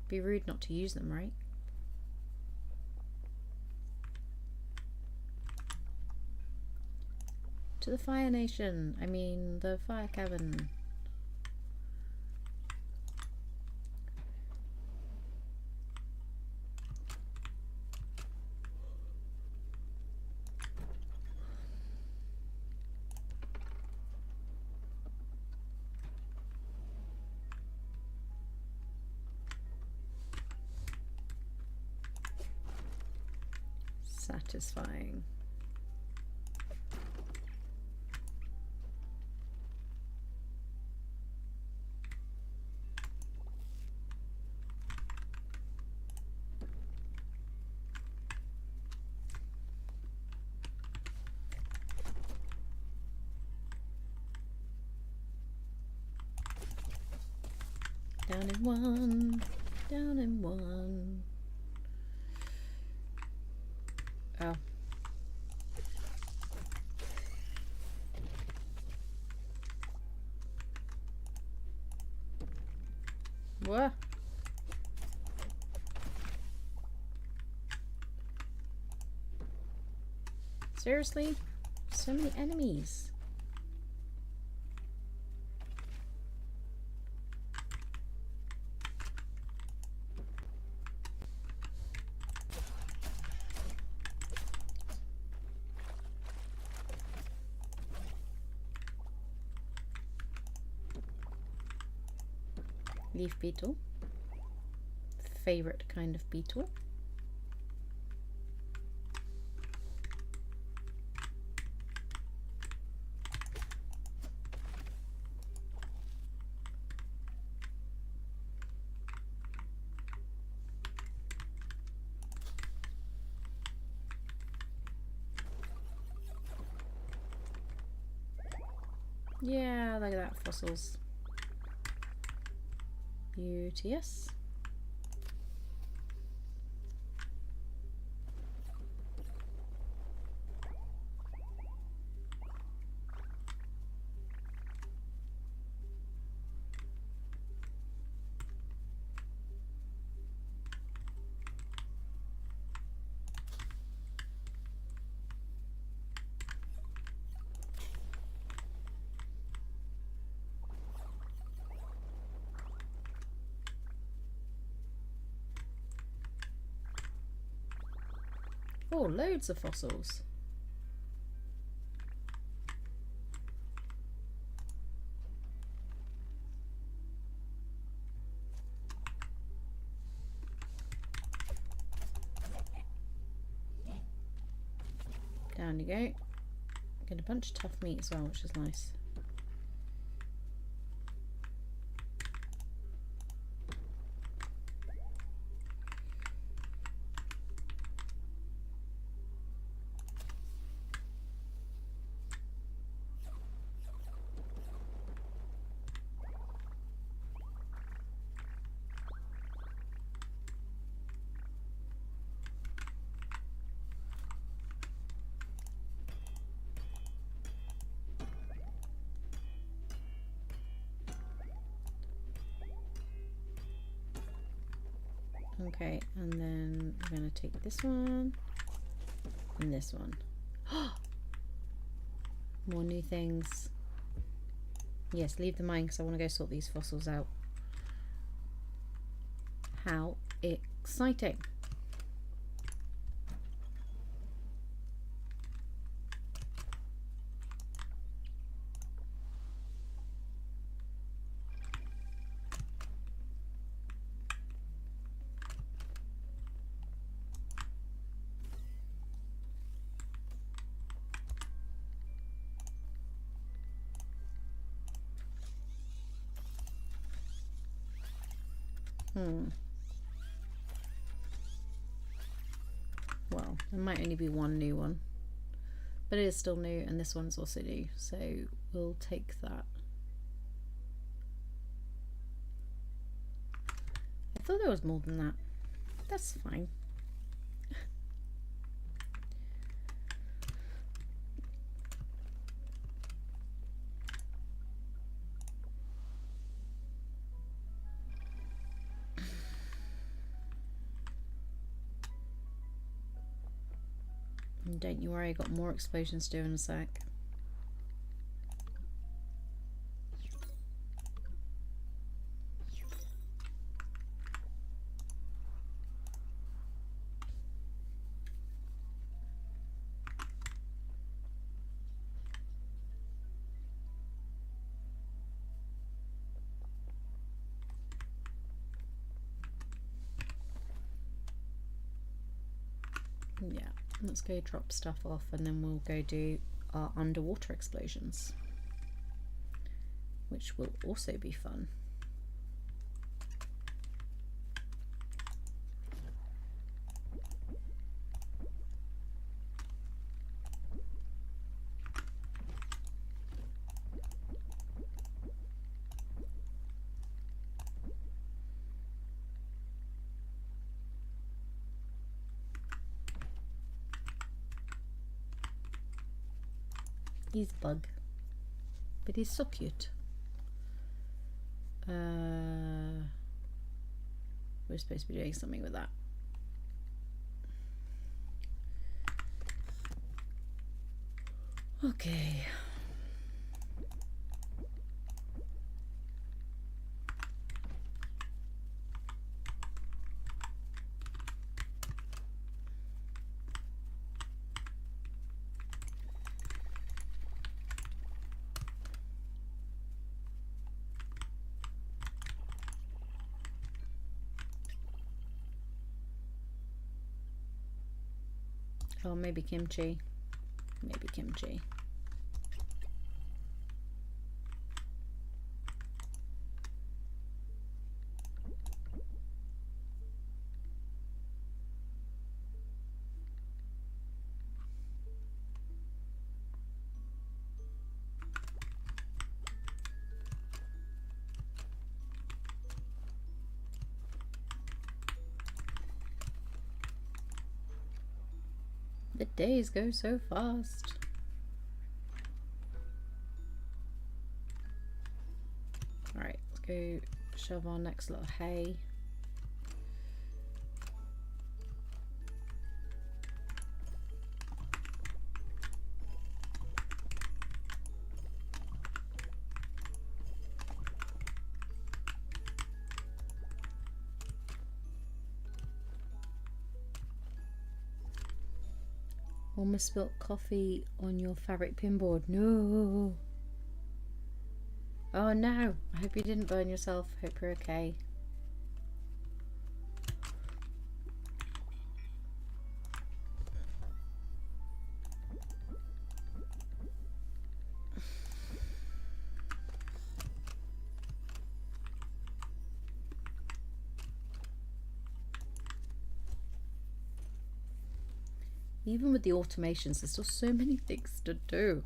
Speaker 1: Be rude not to use them, right? To the Fire Nation. I mean, the Fire Cavern. Satisfying. Down in one, down in one. Oh. What? Seriously? So many enemies. Leaf beetle. Favorite kind of beetle. Yeah, look at that, fossils. Beauteous. Oh, loads of fossils. Down you go. Get a bunch of tough meat as well, which is nice. Okay, and then I'm going to take this one and this one. More new things. Yes, leave the mine because I want to go sort these fossils out. How exciting! Well, there might only be one new one, but it is still new, and this one's also new, so we'll take that. I thought there was more than that. That's fine. And don't you worry, I got more explosions to do in a sec. Yeah, let's go drop stuff off and then we'll go do our underwater explosions, which will also be fun. He's a bug, but he's so cute. We're supposed to be doing something with that. Okay. Oh, maybe kimchi. Maybe kimchi. The days go so fast. Alright, let's go shove our next lot of hay. Almost spilt coffee on your fabric pinboard. No. Oh no. I hope you didn't burn yourself. Hope you're okay. Even with the automations, there's still so many things to do.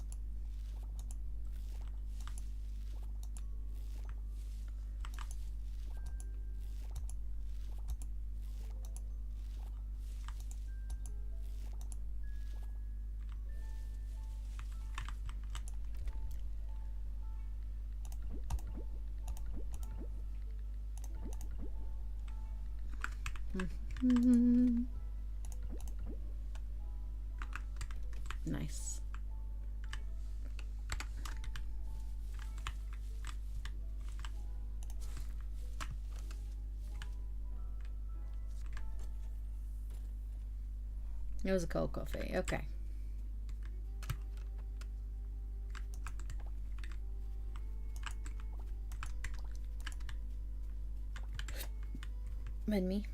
Speaker 1: Nice. It was a cold coffee. Okay. Mend me.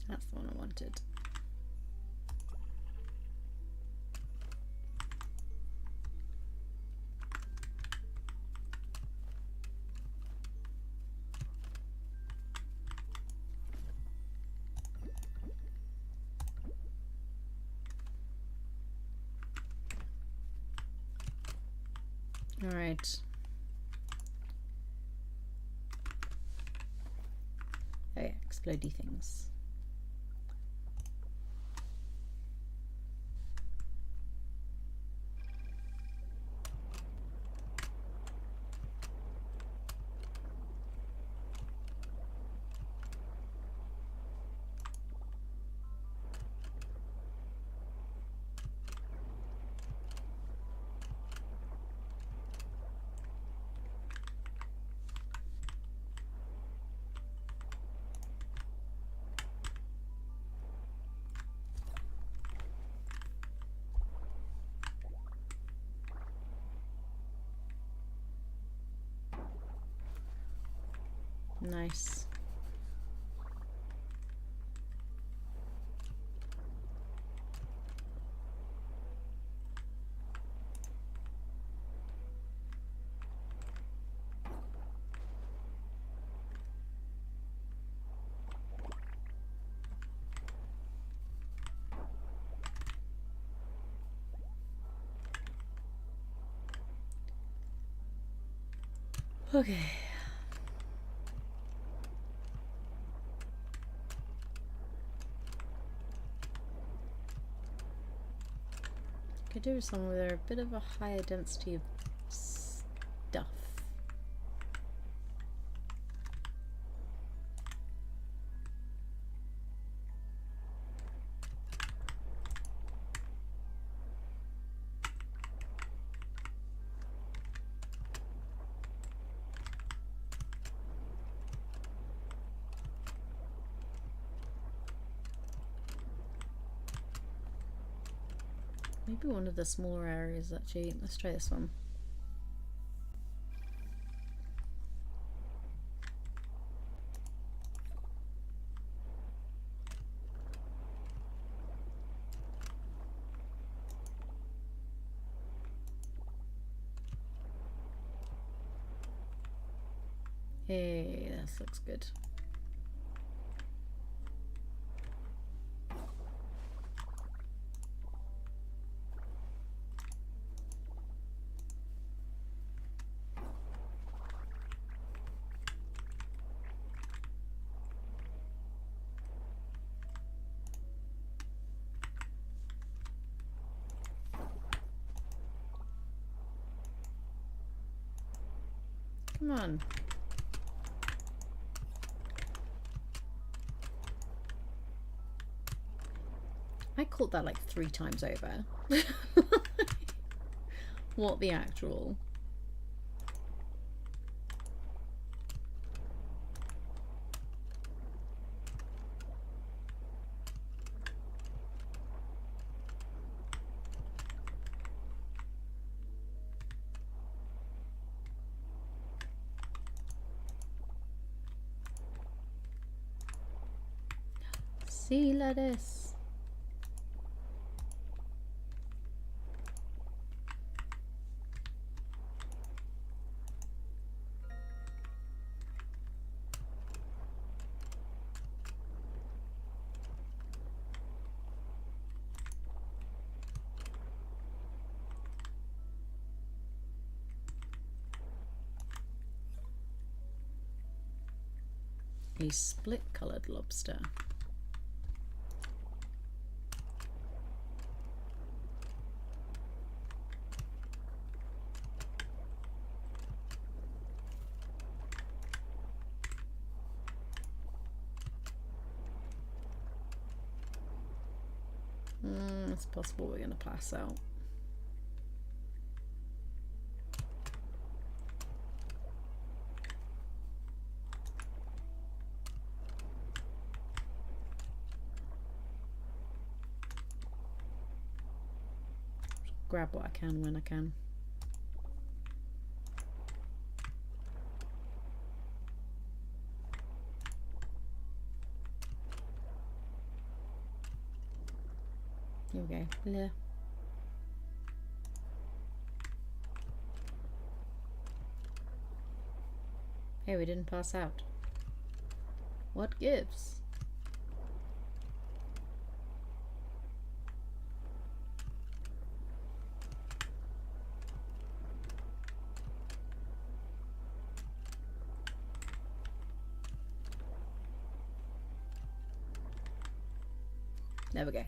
Speaker 1: That's the one I wanted. All right. Oh yeah, explodey things. Nice. Okay. Could do something with a bit of a higher density of stuff. Maybe one of the smaller areas actually. Let's try this one. Hey, this looks good. Come on. I caught that like 3 times over. What the actual? Sea lettuce. A split-coloured lobster. It's possible we're going to pass out. Grab what I can when I can. Here we go. Blah. Hey, we didn't pass out. What gives? There we go.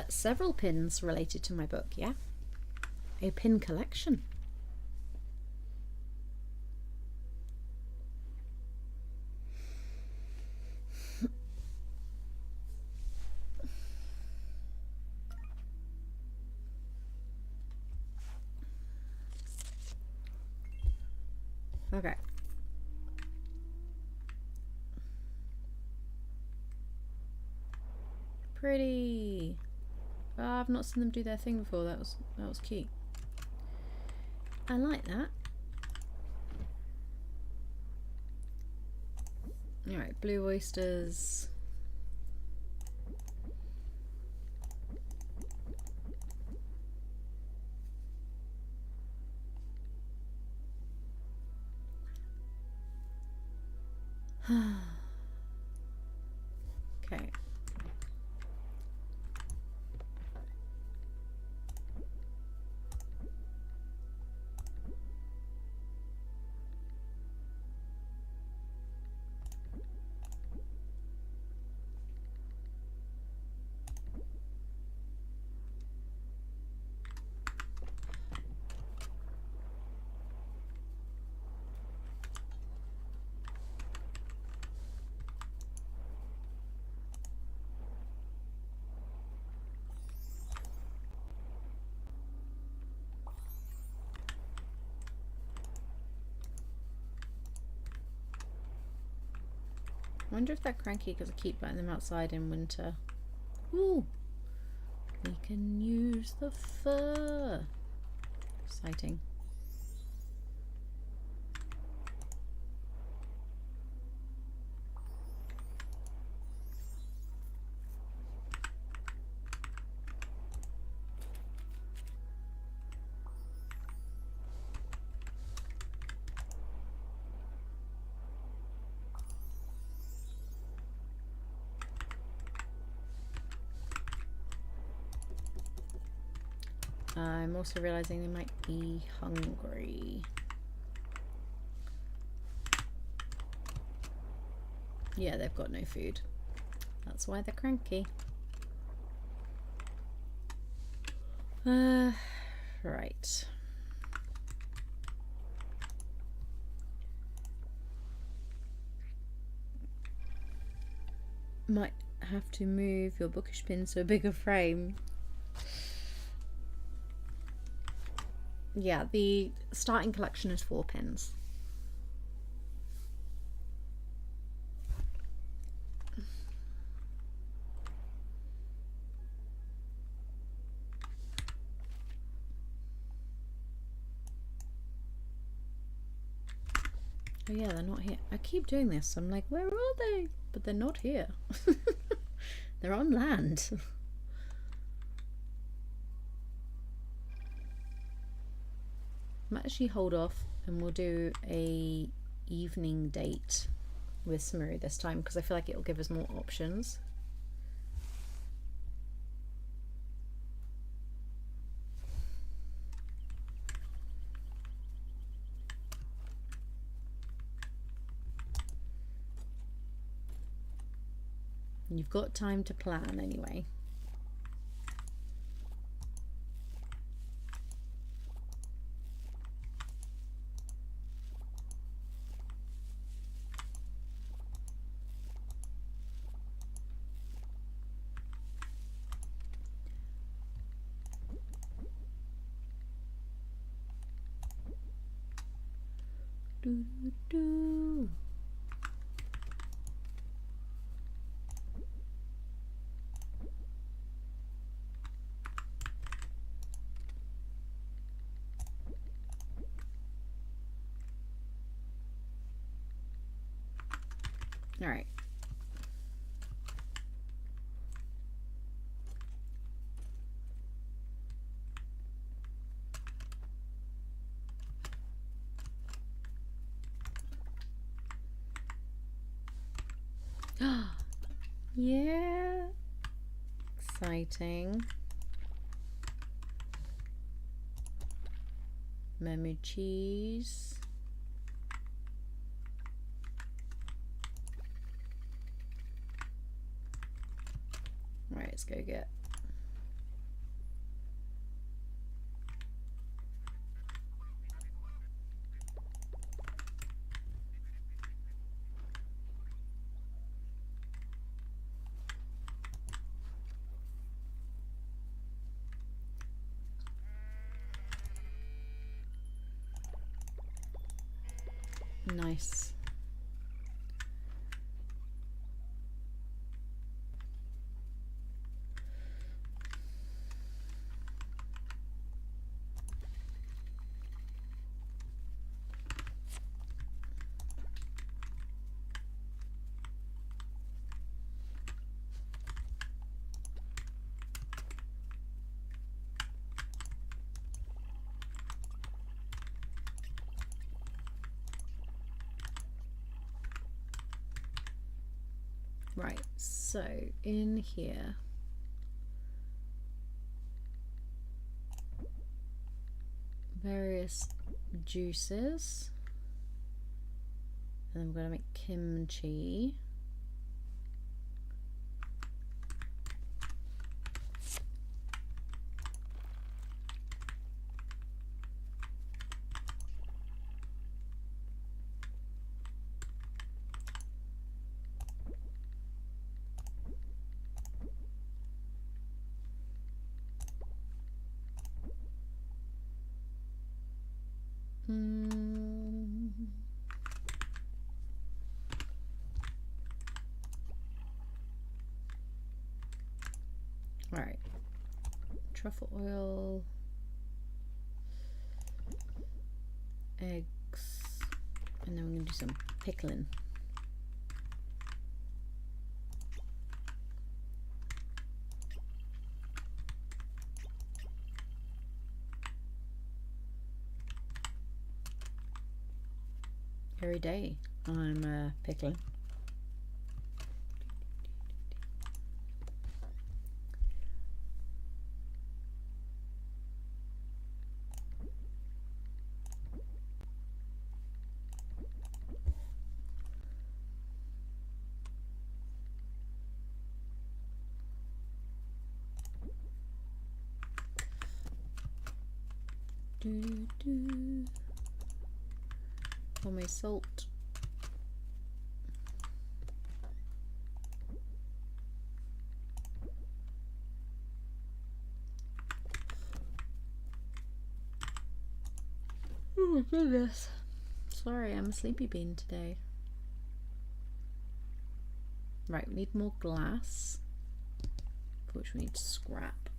Speaker 1: Several pins related to my book, yeah? A pin collection. Okay. Pretty. Oh, I've not seen them do their thing before. That was cute. I like that. All right, blue oysters. Okay. I wonder if they're cranky because I keep letting them outside in winter. Ooh! We can use the fur! Exciting. I'm also realizing they might be hungry. Yeah, they've got no food. That's why they're cranky. Right. Might have to move your bookish pins to a bigger frame. Yeah, the starting collection is 4 pins. Oh yeah, they're not here. I keep doing this. I'm like, where are they? But they're not here. They're on land. I might actually hold off and we'll do a evening date with Semeru this time because I feel like it'll give us more options. You've got time to plan anyway. Do, do, do. All right. Yeah. Exciting. Mermaid cheese. Right, let's go get. Nice. Right, so in here, various juices, and then we're going to make kimchi. Alright, truffle oil, eggs, and then we're going to do some pickling. Every day I'm pickling. For my salt. Oh my goodness. Sorry, I'm a sleepy bean today. Right, we need more glass, for which we need scrap.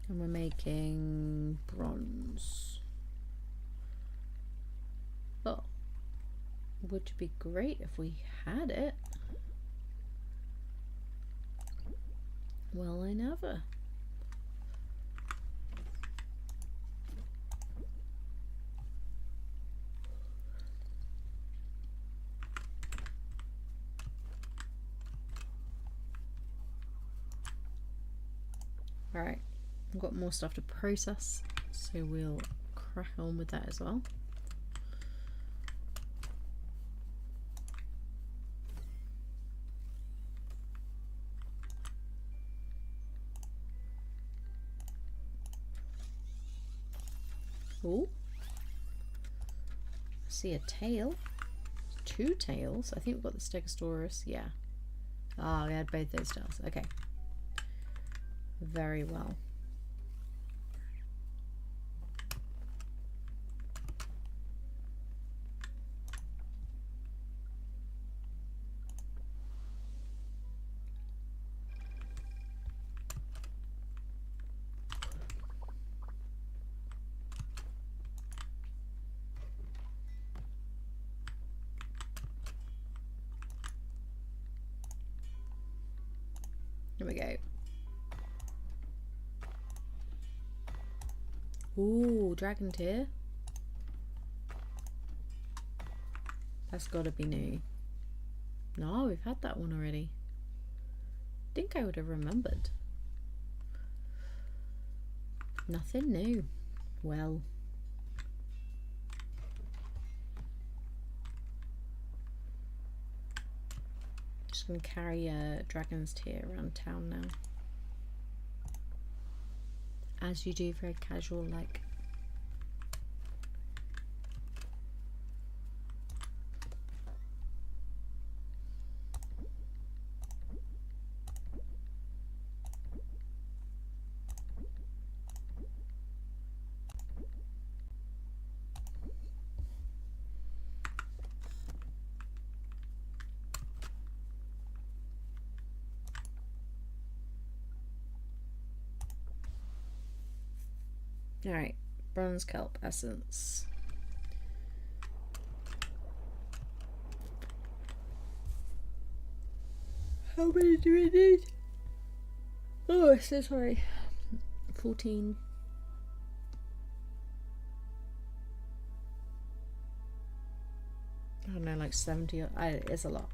Speaker 1: And we're making bronze. Oh, would be great if we had it. Well, I never. Alright, I've got more stuff to process, so we'll crack on with that as well. Oh, I see a tail. 2 tails. I think we've got the Stegosaurus. Yeah. Ah, we had both those tails. Okay. Very well. Here we go. Ooh, dragon tear. That's gotta be new. No, we've had that one already. I think I would have remembered. Nothing new. Well. Just gonna carry a dragon's tear around town now. As you do, very casual like. Alright, bronze kelp essence. How many do we need? Oh, I'm so sorry. 14. I don't know, like 70. It's a lot.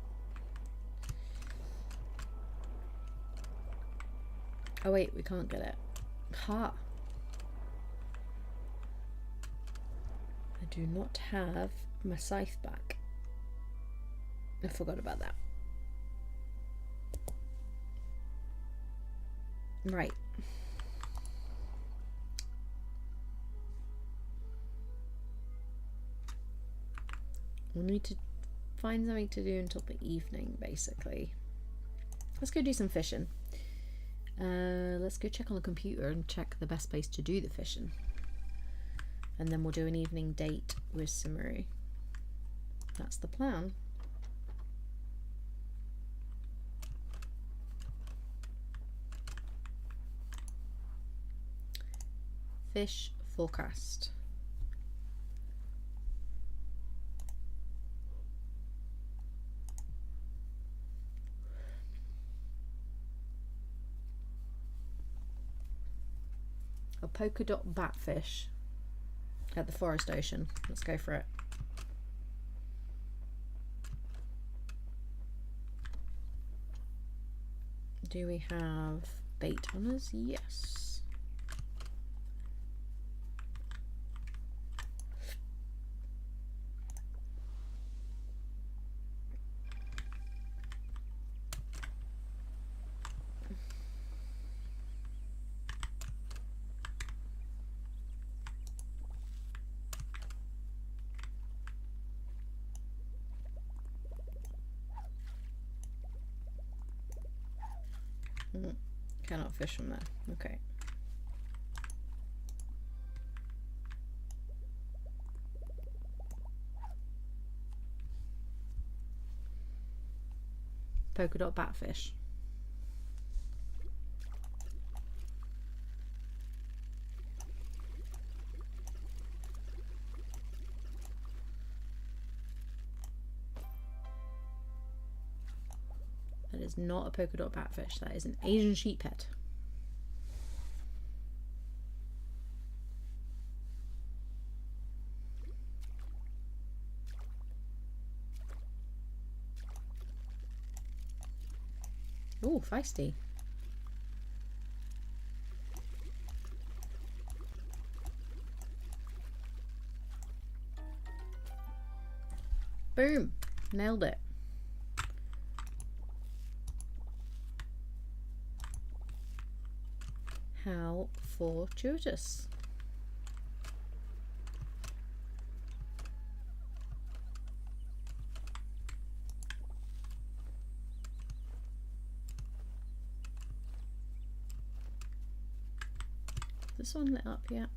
Speaker 1: Oh wait, we can't get it. Ha! I do not have my scythe back. I forgot about that. Right. We'll need to find something to do until the evening, basically. Let's go do some fishing. Let's go check on the computer and check the best place to do the fishing. And then we'll do an evening date with Semeru. That's the plan. Fish forecast. A polka dot batfish at the forest ocean. Let's go for it. Do we have bait on us? Yes. Cannot fish from there. Okay. Polka dot batfish. That is not a polka dot batfish. That is an Asian sheephead. Ooh, feisty. Boom. Nailed it. How fortuitous. This one lit up yet?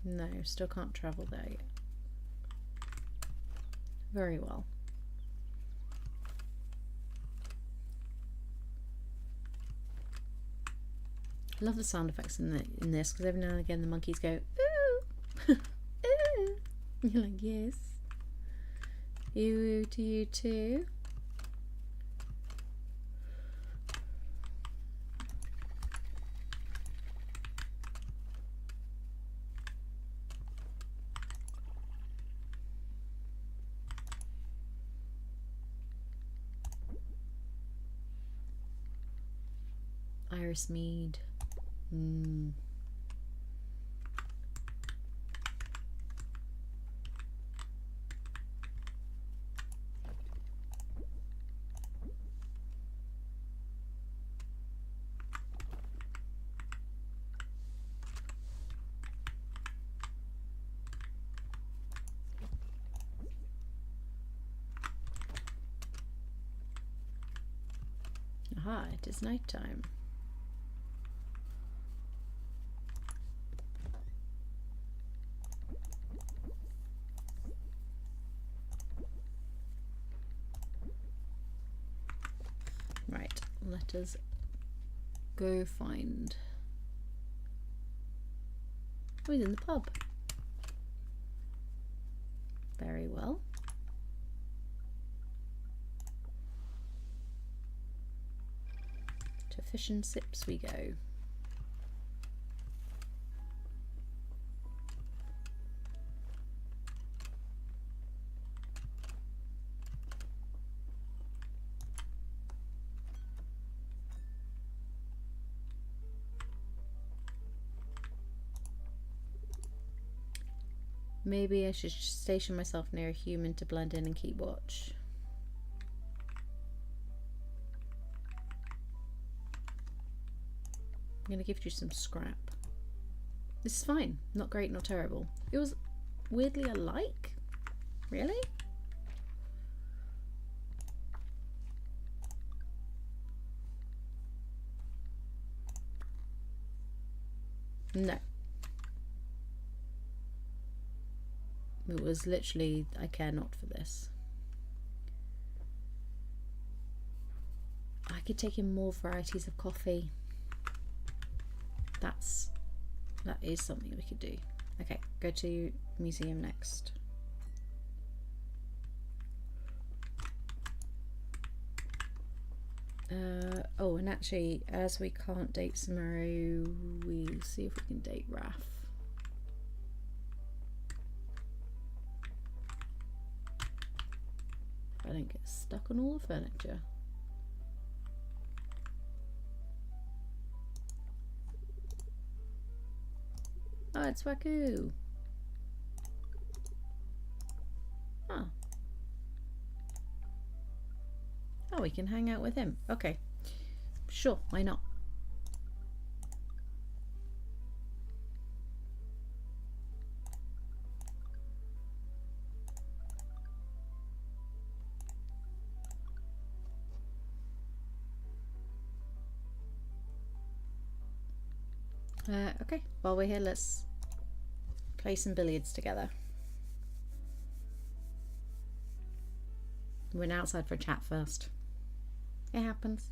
Speaker 1: No, still can't travel there yet. Very well. I love the sound effects in this because every now and again the monkeys go ooh, ooh. You're like, yes. Ooh to you too. Iris mead. Aha, it is night time. Right, let us go find. Oh, he's in the pub. Very well. To fish and sips we go. Maybe I should station myself near a human to blend in and keep watch. I'm going to give you some scrap. This is fine. Not great, not terrible. It was weirdly alike? Really? No. It was literally, I care not for this. I could take in more varieties of coffee. That is something we could do. Okay, go to museum next. Oh, and actually, as we can't date Semeru, we'll see if we can date Raf. I don't get stuck on all the furniture. Oh, it's Waku. Oh. Oh, we can hang out with him. Okay. Sure, why not? Okay, while we're here, let's play some billiards together. We went outside for a chat first. It happens.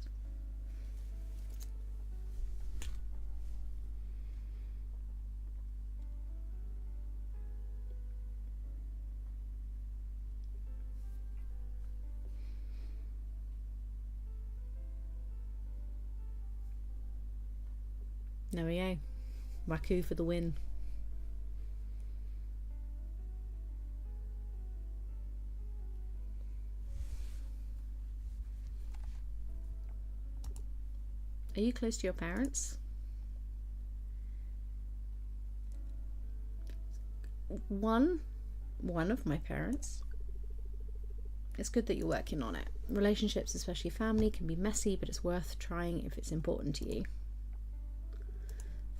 Speaker 1: There we go. Raku for the win. Are you close to your parents? One of my parents. It's good that you're working on it. Relationships, especially family, can be messy, but it's worth trying if it's important to you.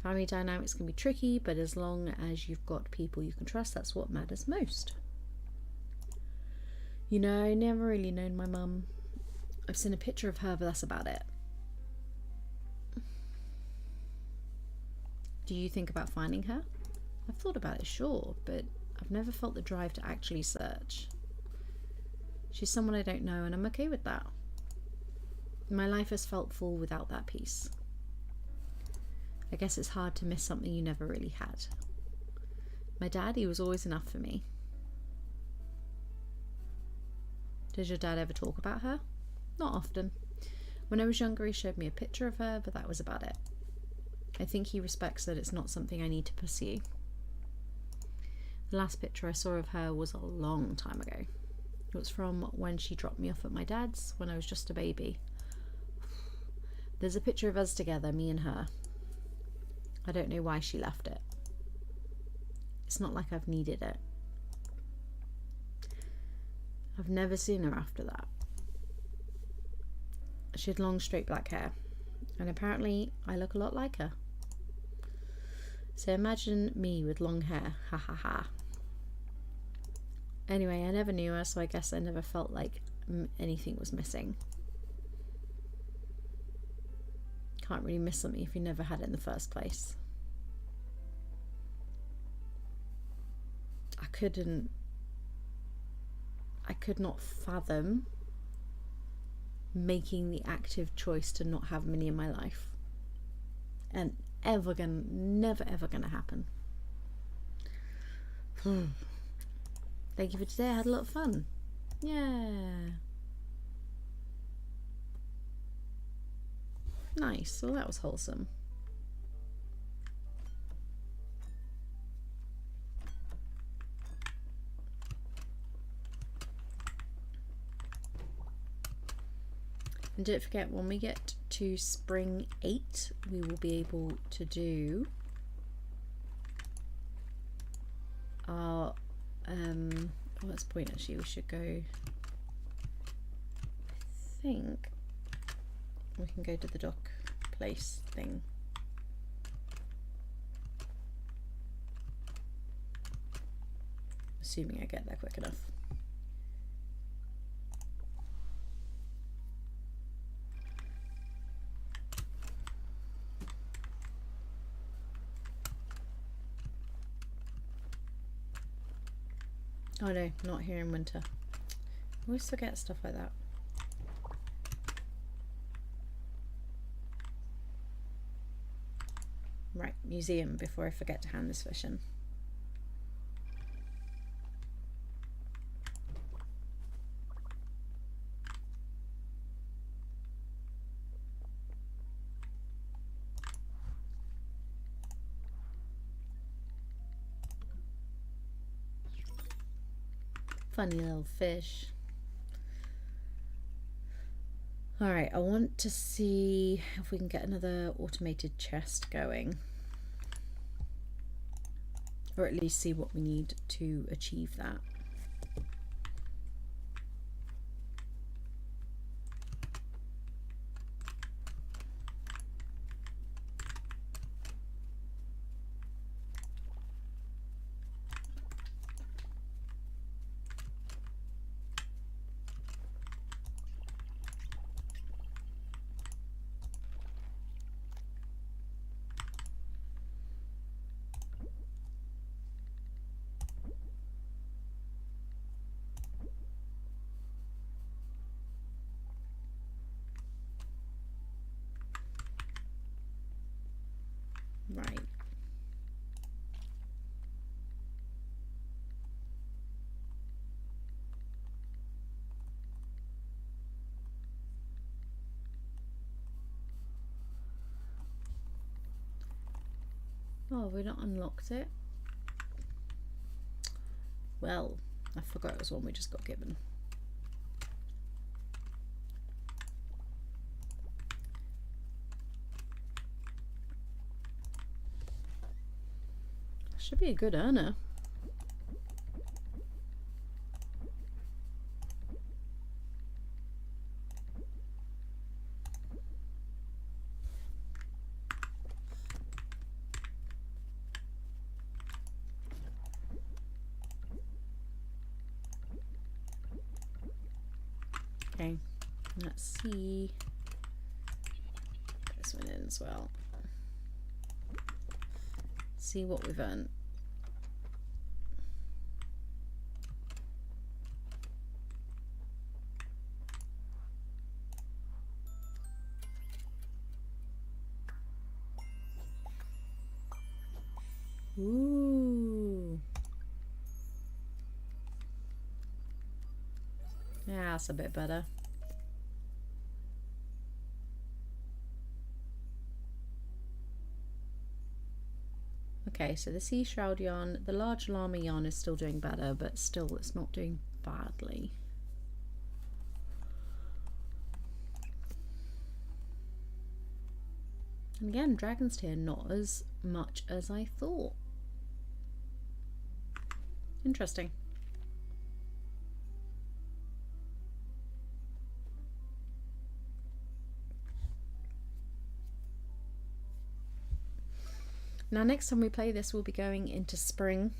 Speaker 1: Family dynamics can be tricky, but as long as you've got people you can trust, that's what matters most. You know, I never really known my mum. I've seen a picture of her, but that's about it. Do you think about finding her? I've thought about it, sure, but I've never felt the drive to actually search. She's someone I don't know, and I'm okay with that. My life has felt full without that piece. I guess it's hard to miss something you never really had. My dad, he was always enough for me. Does your dad ever talk about her? Not often. When I was younger, he showed me a picture of her, but that was about it. I think he respects that it's not something I need to pursue. The last picture I saw of her was a long time ago. It was from when she dropped me off at my dad's when I was just a baby. There's a picture of us together, me and her. I don't know why she left it. It's not like I've needed it. I've never seen her after that. She had long, straight black hair, and apparently I look a lot like her. So imagine me with long hair, ha ha ha. Anyway, I never knew her, so I guess I never felt like anything was missing. Can't really miss something if you never had it in the first place. I could not fathom making the active choice to not have Minnie in my life. And never ever gonna happen. Thank you for today, I had a lot of fun. Yeah. Nice, well that was wholesome. And don't forget, when we get to spring 8, we will be able to do our what's the point actually? We should go, I think we can go to the dock place thing. Assuming I get there quick enough. Oh no, not here in winter. I always forget stuff like that. Right, museum before I forget to hand this fish in. Funny little fish. Alright, I want to see if we can get another automated chest going. Or at least see what we need to achieve that. Oh, have we not unlocked it? Well, I forgot it was one we just got given. Should be a good earner. Okay, let's see this one in as well. See what we've earned. Ooh. Yeah, that's a bit better. Okay, so the sea shroud yarn, the large llama yarn is still doing better, but still it's not doing badly. And again, dragon's tear not as much as I thought. Interesting. Now next time we play this, we'll be going into spring,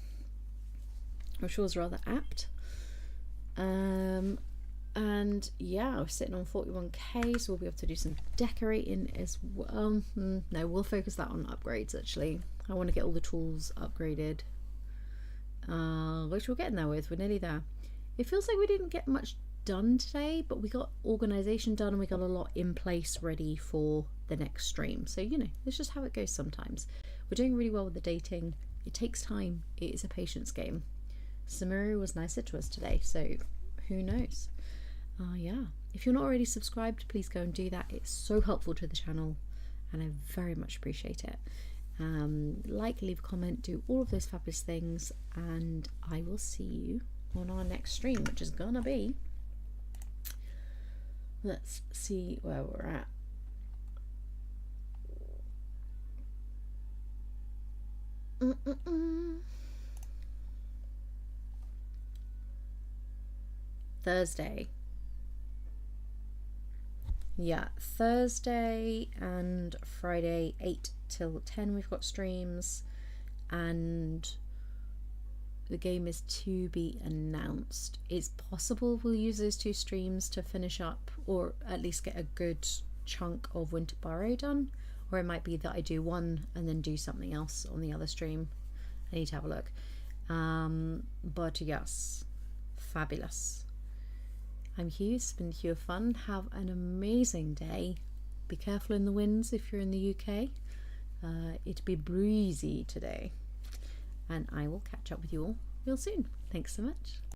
Speaker 1: which was rather apt. And yeah, we're sitting on 41k, so we'll be able to do some decorating as well. No, we'll focus that on upgrades actually. I want to get all the tools upgraded, which we're getting there with. We're nearly there. It feels like we didn't get much done today, but we got organization done and we got a lot in place ready for the next stream. So, you know, it's just how it goes sometimes. We're doing really well with the dating. It takes time. It is a patience game. Semeru was nicer to us today, so who knows? Yeah, if you're not already subscribed, please go and do that. It's so helpful to the channel and I very much appreciate it. Like, leave a comment, do all of those fabulous things, and I will see you on our next stream, which is gonna be, let's see where we're at. Thursday. Yeah, Thursday and Friday 8 till 10 we've got streams, and the game is to be announced. It's possible we'll use those 2 streams to finish up, or at least get a good chunk of Winter Burrow done, or it might be that I do one and then do something else on the other stream. I need to have a look. But yes, fabulous. I'm Hugh, it's been HueOfFun. Have an amazing day. Be careful in the winds if you're in the UK. It'll be breezy today. And I will catch up with you all real soon. Thanks so much.